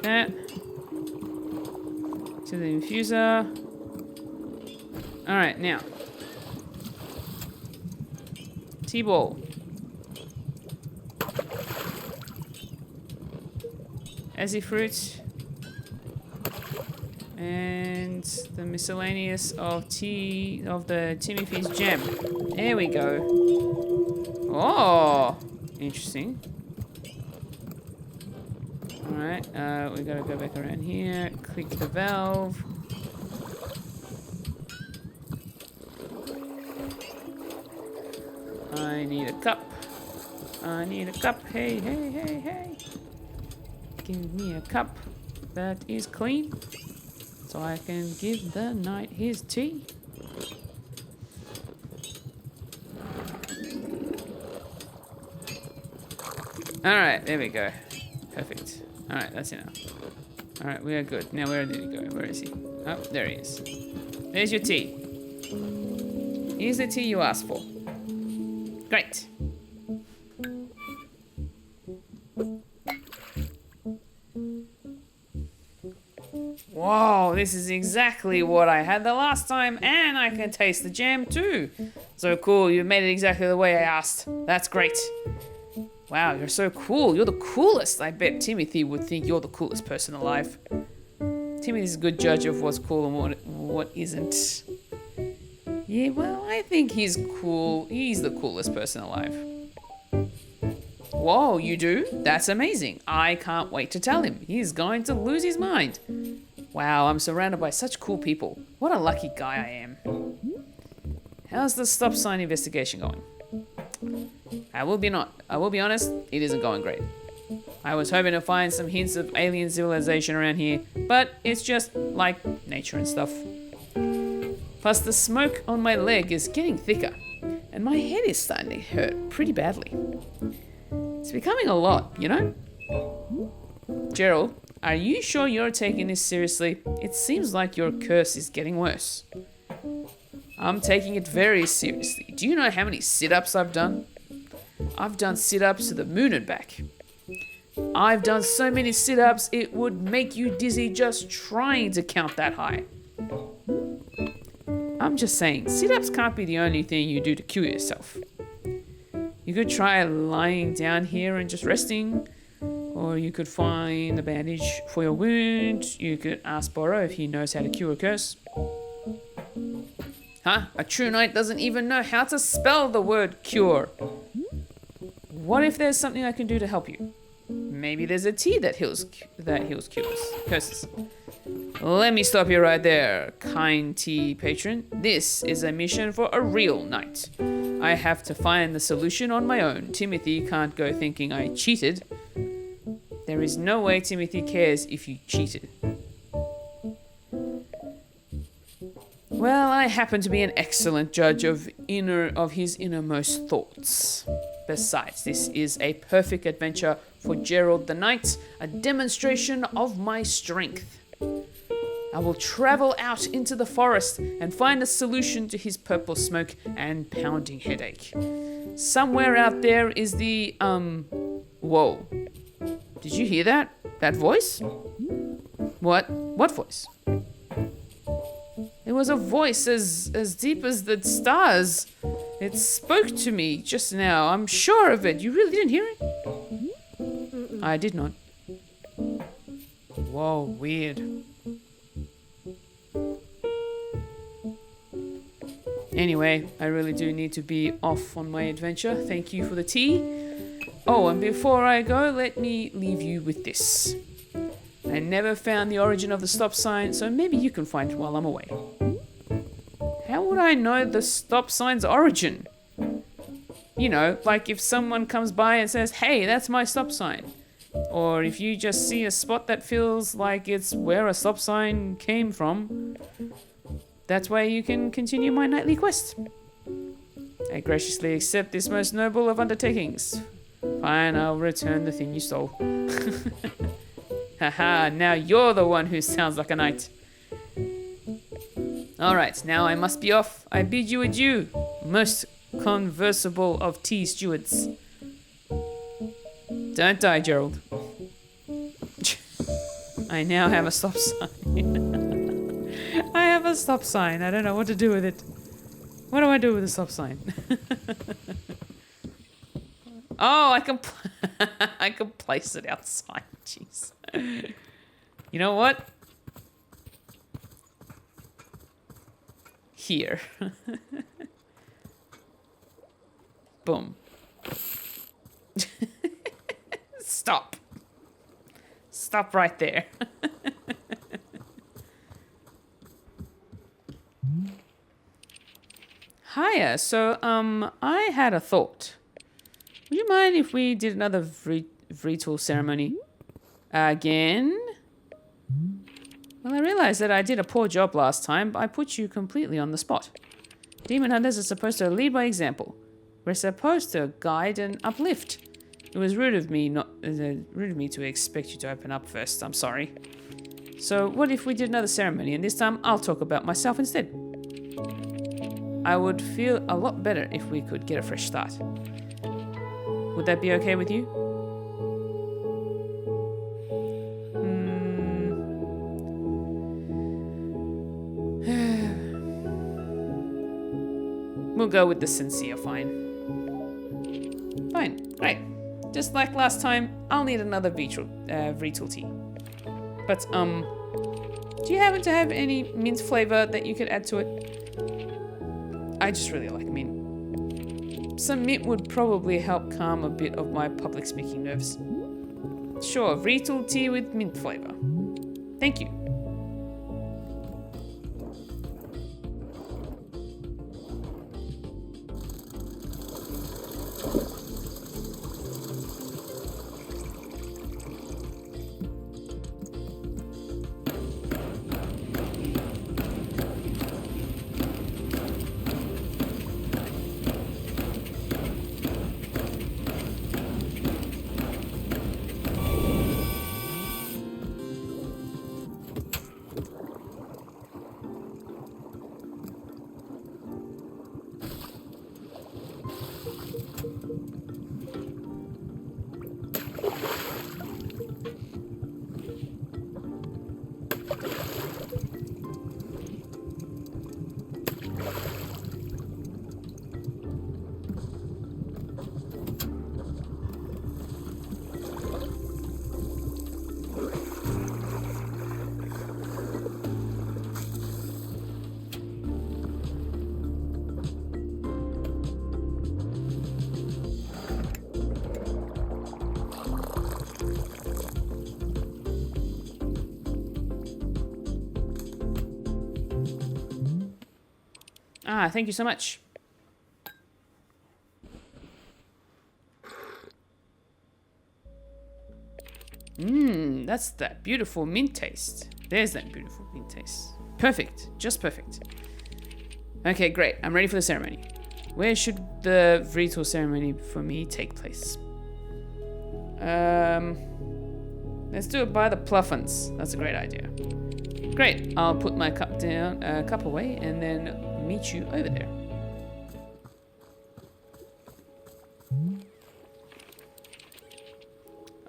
That to the infuser. All right, now tea ball, Azzy fruit, and the miscellaneous of tea of the Timothy's gem. There we go. Oh, interesting. Alright, we gotta go back around here, click the valve. I need a cup. I need a cup. Hey, hey, hey, hey. Give me a cup that is clean so I can give the knight his tea. Alright, there we go. Perfect. Alright, that's enough. Alright, we are good. Now where did he go? Where is he? Oh, there he is. There's your tea. Here's the tea you asked for. Great. Whoa, this is exactly what I had the last time, and I can taste the jam too. So cool, you made it exactly the way I asked. That's great. Wow, you're so cool. You're the coolest. I bet Timothy would think you're the coolest person alive. Timothy's a good judge of what's cool and what isn't. Yeah, well, I think he's cool. He's the coolest person alive. Whoa, you do? That's amazing. I can't wait to tell him. He's going to lose his mind. Wow, I'm surrounded by such cool people. What a lucky guy I am. How's the stop sign investigation going? I will be honest, it isn't going great. I was hoping to find some hints of alien civilization around here, but it's just like nature and stuff. Plus the smoke on my leg is getting thicker, and my head is starting to hurt pretty badly. It's becoming a lot, you know? Gerald, Are you sure you're taking this seriously? It seems like your curse is getting worse. I'm taking it very seriously. Do you know how many sit-ups I've done? I've done sit-ups to the moon and back. I've done so many sit-ups it would make you dizzy just trying to count that high. I'm just saying, sit-ups can't be the only thing you do to cure yourself. You could try lying down here and just resting, or you could find a bandage for your wound. You could ask Borrow if he knows how to cure a curse. Huh? A true knight doesn't even know how to spell the word cure. What if there's something I can do to help you? Maybe there's a tea that heals curses. Let me stop you right there, kind tea patron. This is a mission for a real knight. I have to find the solution on my own. Timothy can't go thinking I cheated. There is no way Timothy cares if you cheated. Well, I happen to be an excellent judge of his innermost thoughts. Besides, this is a perfect adventure for Gerald the Knight, a demonstration of my strength. I will travel out into the forest and find a solution to his purple smoke and pounding headache. Somewhere out there is the, whoa. Did you hear that? That voice? What? What voice? It was a voice as deep as the stars. It spoke to me just now. I'm sure of it. You really didn't hear it? I did not. Whoa, weird. Anyway, I really do need to be off on my adventure. Thank you for the tea. Oh, and before I go, let me leave you with this. I never found the origin of the stop sign, so maybe you can find it while I'm away. How would I know the stop sign's origin? You know, like if someone comes by and says, hey, that's my stop sign. Or if you just see a spot that feels like it's where a stop sign came from. That way you can continue my nightly quest. I graciously accept this most noble of undertakings. Fine, I'll return the thing you stole. Haha, now you're the one who sounds like a knight. Alright, now I must be off. I bid you adieu, most conversable of tea stewards. Don't die, Gerald. I now have a stop sign. I have a stop sign. I don't know what to do with it. What do I do with a stop sign? Oh, I can place it outside. Jeez. You know what? Here. Boom. Stop. Stop right there. Hiya. So, I had a thought. Would you mind if we did another ritual ceremony? Again? Well, I realized that I did a poor job last time, but I put you completely on the spot. Demon hunters are supposed to lead by example. We're supposed to guide and uplift. It was rude of me to expect you to open up first. I'm sorry. So, what if we did another ceremony, and this time I'll talk about myself instead? I would feel a lot better if we could get a fresh start. Would that be okay with you? We'll go with the sincere, fine. Fine, great. Just like last time, I'll need another ritual tea. But, do you happen to have any mint flavor that you could add to it? I just really like mint. Some mint would probably help calm a bit of my public speaking nerves. Sure, ritual tea with mint flavor. Thank you. Ah, thank you so much. That's that beautiful mint taste. There's that beautiful mint taste. Perfect, just perfect. Okay, great. I'm ready for the ceremony. Where should the ritual ceremony for me take place? Let's do it by the Pluffins. That's a great idea. Great. I'll put my cup down, cup away, and then meet you over there.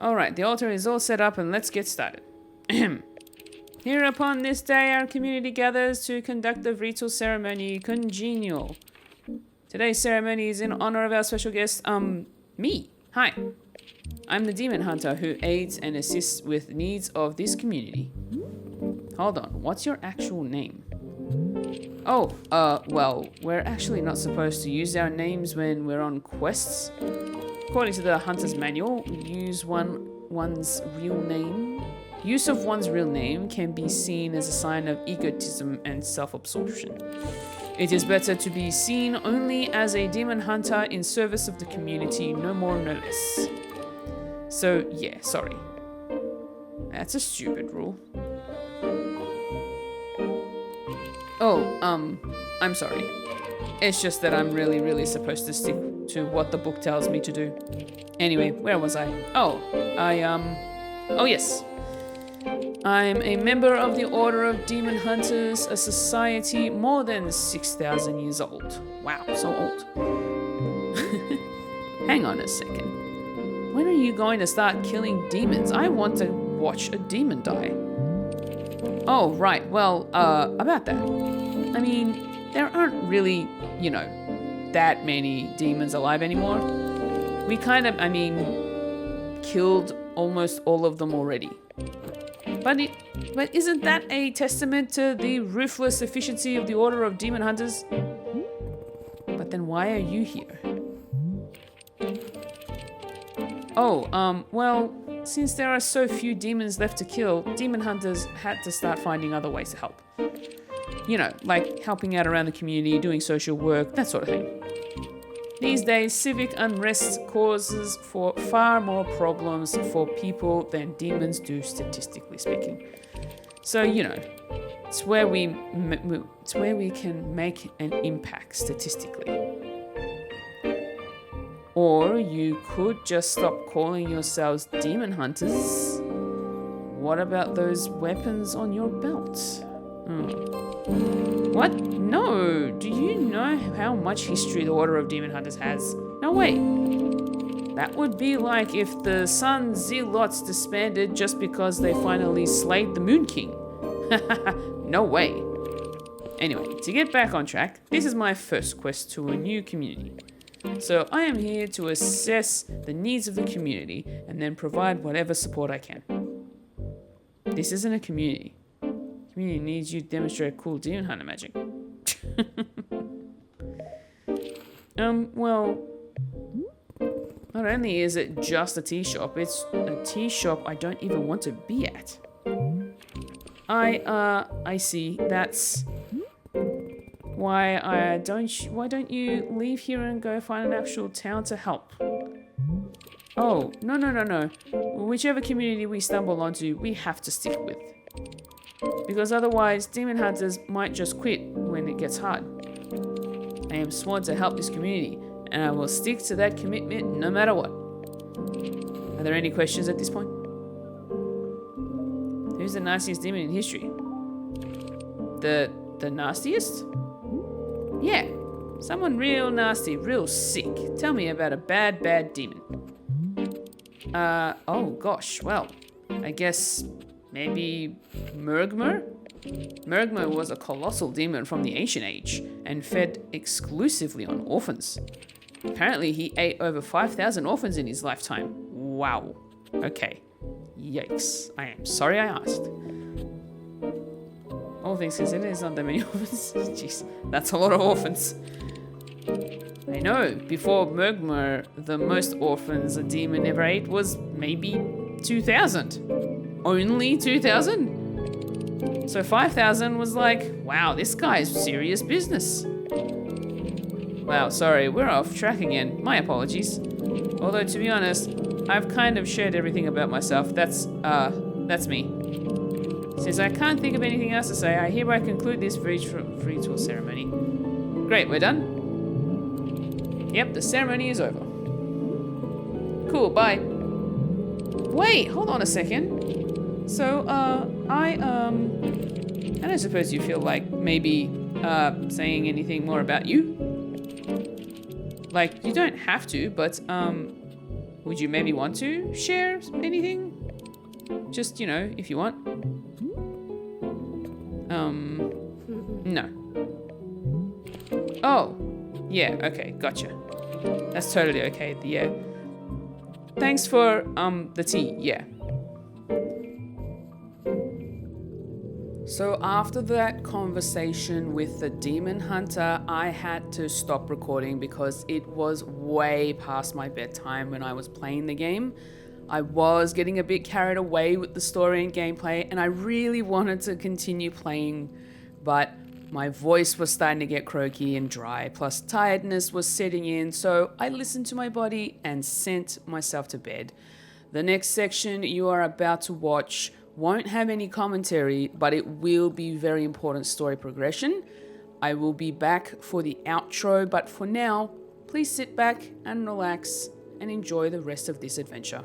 Alright, the altar is all set up and let's get started. Here upon this day, our community gathers to conduct the ritual ceremony congenial. Today's ceremony is in honor of our special guest, me. Hi. I'm the demon hunter who aids and assists with needs of this community. Hold on, what's your actual name? Oh, well, we're actually not supposed to use our names when we're on quests. According to the Hunter's Manual, use of one's real name can be seen as a sign of egotism and self-absorption. It is better to be seen only as a demon hunter in service of the community, no more, no less. So, yeah, sorry. That's a stupid rule. Oh, I'm sorry. It's just that I'm really supposed to stick to what the book tells me to do. Anyway, where was I? Oh, oh yes. I'm a member of the Order of Demon Hunters, a society more than 6,000 years old. Wow, so old. Hang on a second. When are you going to start killing demons? I want to watch a demon die. Oh, right. Well, about that. I mean, there aren't really, that many demons alive anymore. We killed almost all of them already. But isn't that a testament to the ruthless efficiency of the Order of Demon Hunters? But then why are you here? Oh, well, since there are so few demons left to kill, demon hunters had to start finding other ways to help. Like helping out around the community, doing social work, that sort of thing. These days, civic unrest causes for far more problems for people than demons do, statistically speaking. So, it's where we can make an impact statistically. Or you could just stop calling yourselves demon hunters. What about those weapons on your belt? What? No! Do you know how much history the Order of Demon Hunters has? No way! That would be like if the Sun Zealots disbanded just because they finally slayed the Moon King. No way! Anyway, to get back on track, this is my first quest to a new community. So I am here to assess the needs of the community and then provide whatever support I can. This isn't a community. The community needs you to demonstrate cool demon hunter magic. Well, not only is it just a tea shop, it's a tea shop I don't even want to be at. I see. That's why don't you leave here and go find an actual town to help? Oh, no. Whichever community we stumble onto, we have to stick with. Because otherwise, demon hunters might just quit when it gets hard. I am sworn to help this community, and I will stick to that commitment no matter what. Are there any questions at this point? Who's the nastiest demon in history? The nastiest? Yeah, Someone real nasty, real sick. Tell me about a bad, bad demon. Oh gosh, well, I guess maybe Murgmer? Murgmer was a colossal demon from the ancient age and fed exclusively on orphans. Apparently he ate over 5,000 orphans in his lifetime. Wow. Okay. Yikes. I am sorry I asked. All things considered, there's not that many orphans. Jeez, that's a lot of orphans. I know, before Murgmer, the most orphans a demon ever ate was maybe 2,000. Only 2,000? So 5,000 was like, wow, this guy's serious business. Wow, sorry, we're off track again. My apologies. Although, to be honest, I've kind of shared everything about myself. That's me. Since I can't think of anything else to say, I hereby conclude this ritual ceremony. Great, we're done? Yep, the ceremony is over. Cool, bye. Wait, hold on a second. So, I don't suppose you feel like maybe, saying anything more about you? Like, you don't have to, but, would you maybe want to share anything? Just, you know, if you want. No. Oh, yeah, okay, gotcha. That's totally okay, yeah. Thanks for, the tea, yeah. So after that conversation with the demon hunter, I had to stop recording because it was way past my bedtime when I was playing the game. I was getting a bit carried away with the story and gameplay, and I really wanted to continue playing, but my voice was starting to get croaky and dry, plus tiredness was setting in, so I listened to my body and sent myself to bed. The next section you are about to watch won't have any commentary, but it will be very important story progression. I will be back for the outro, but for now, please sit back and relax and enjoy the rest of this adventure.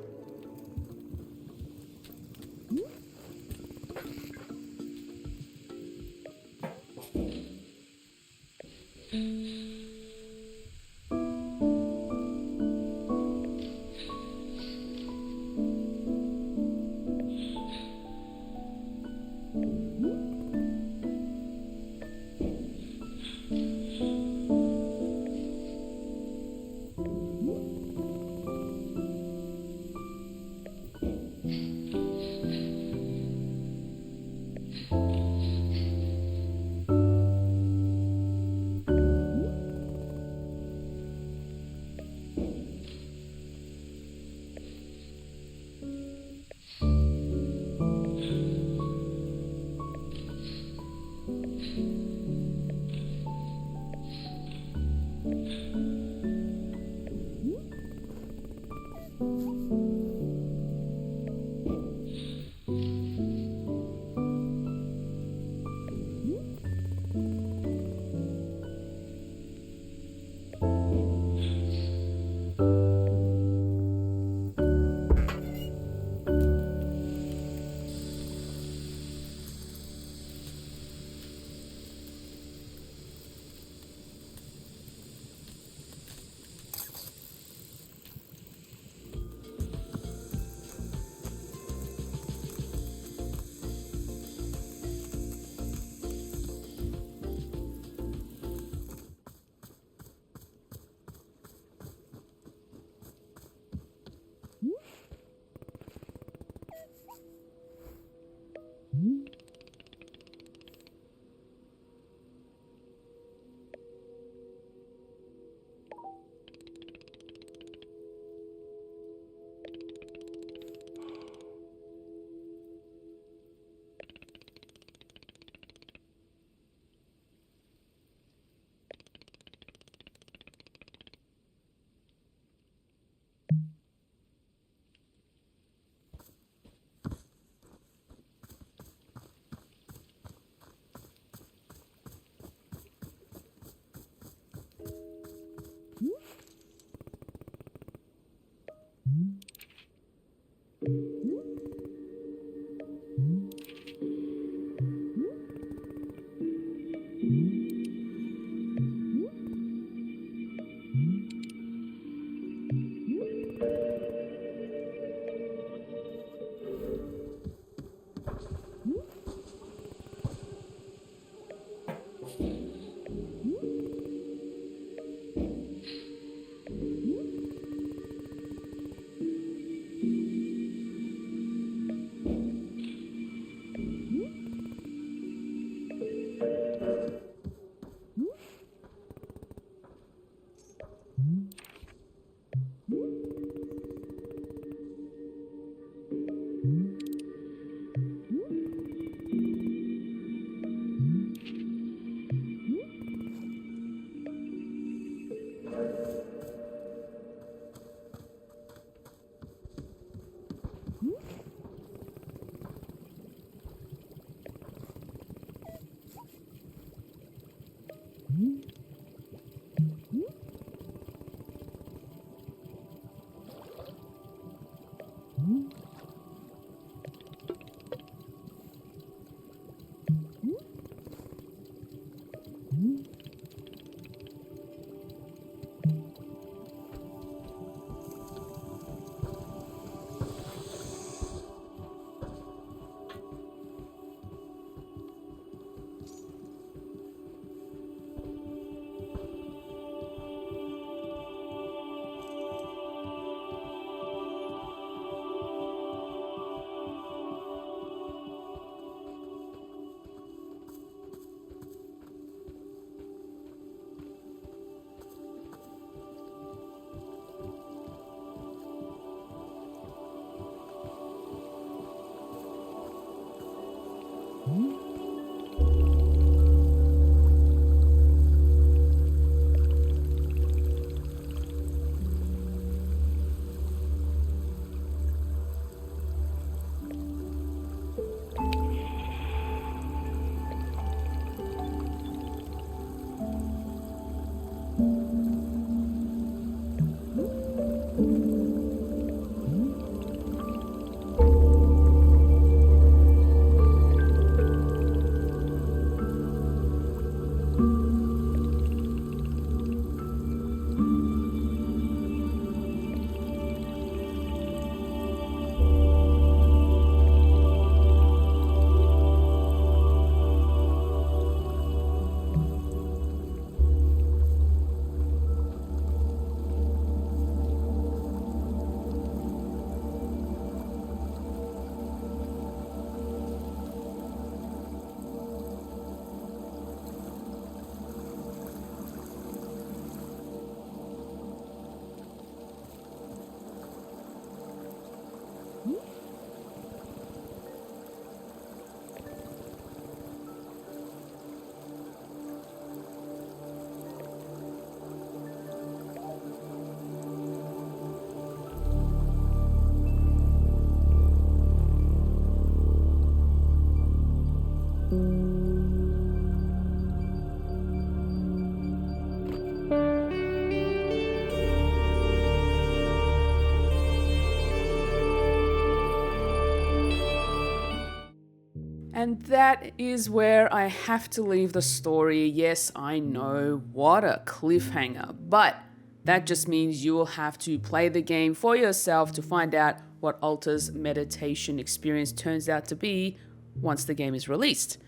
And that is where I have to leave the story. Yes, I know, what a cliffhanger, but that just means you will have to play the game for yourself to find out what Alta's meditation experience turns out to be once the game is released.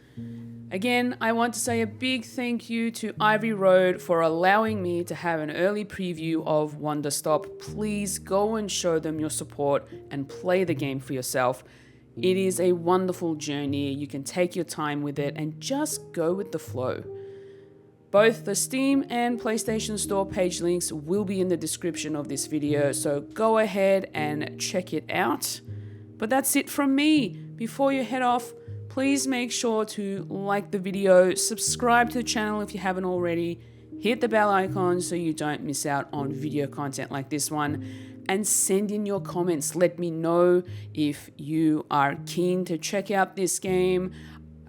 Again, I want to say a big thank you to Ivy Road for allowing me to have an early preview of Wanderstop. Please go and show them your support and play the game for yourself. It is a wonderful journey. You can take your time with it and just go with the flow. Both the Steam and PlayStation Store page links will be in the description of this video, so go ahead and check it out. But that's it from me. Before you head off, please make sure to like the video, subscribe to the channel if you haven't already, hit the bell icon so you don't miss out on video content like this one, and send in your comments. Let me know if you are keen to check out this game.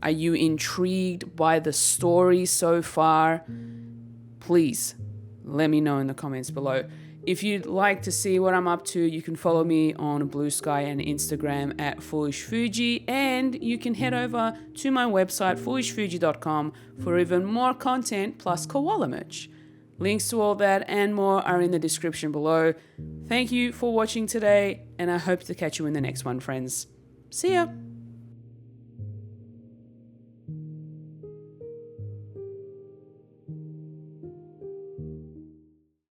Are you intrigued by the story so far? Please let me know in the comments below. If you'd like to see what I'm up to, you can follow me on Blue Sky and Instagram at FulishFuji, and you can head over to my website FulishFuji.com for even more content plus koala merch. Links to all that and more are in the description below. Thank you for watching today, and I hope to catch you in the next one, friends. See ya!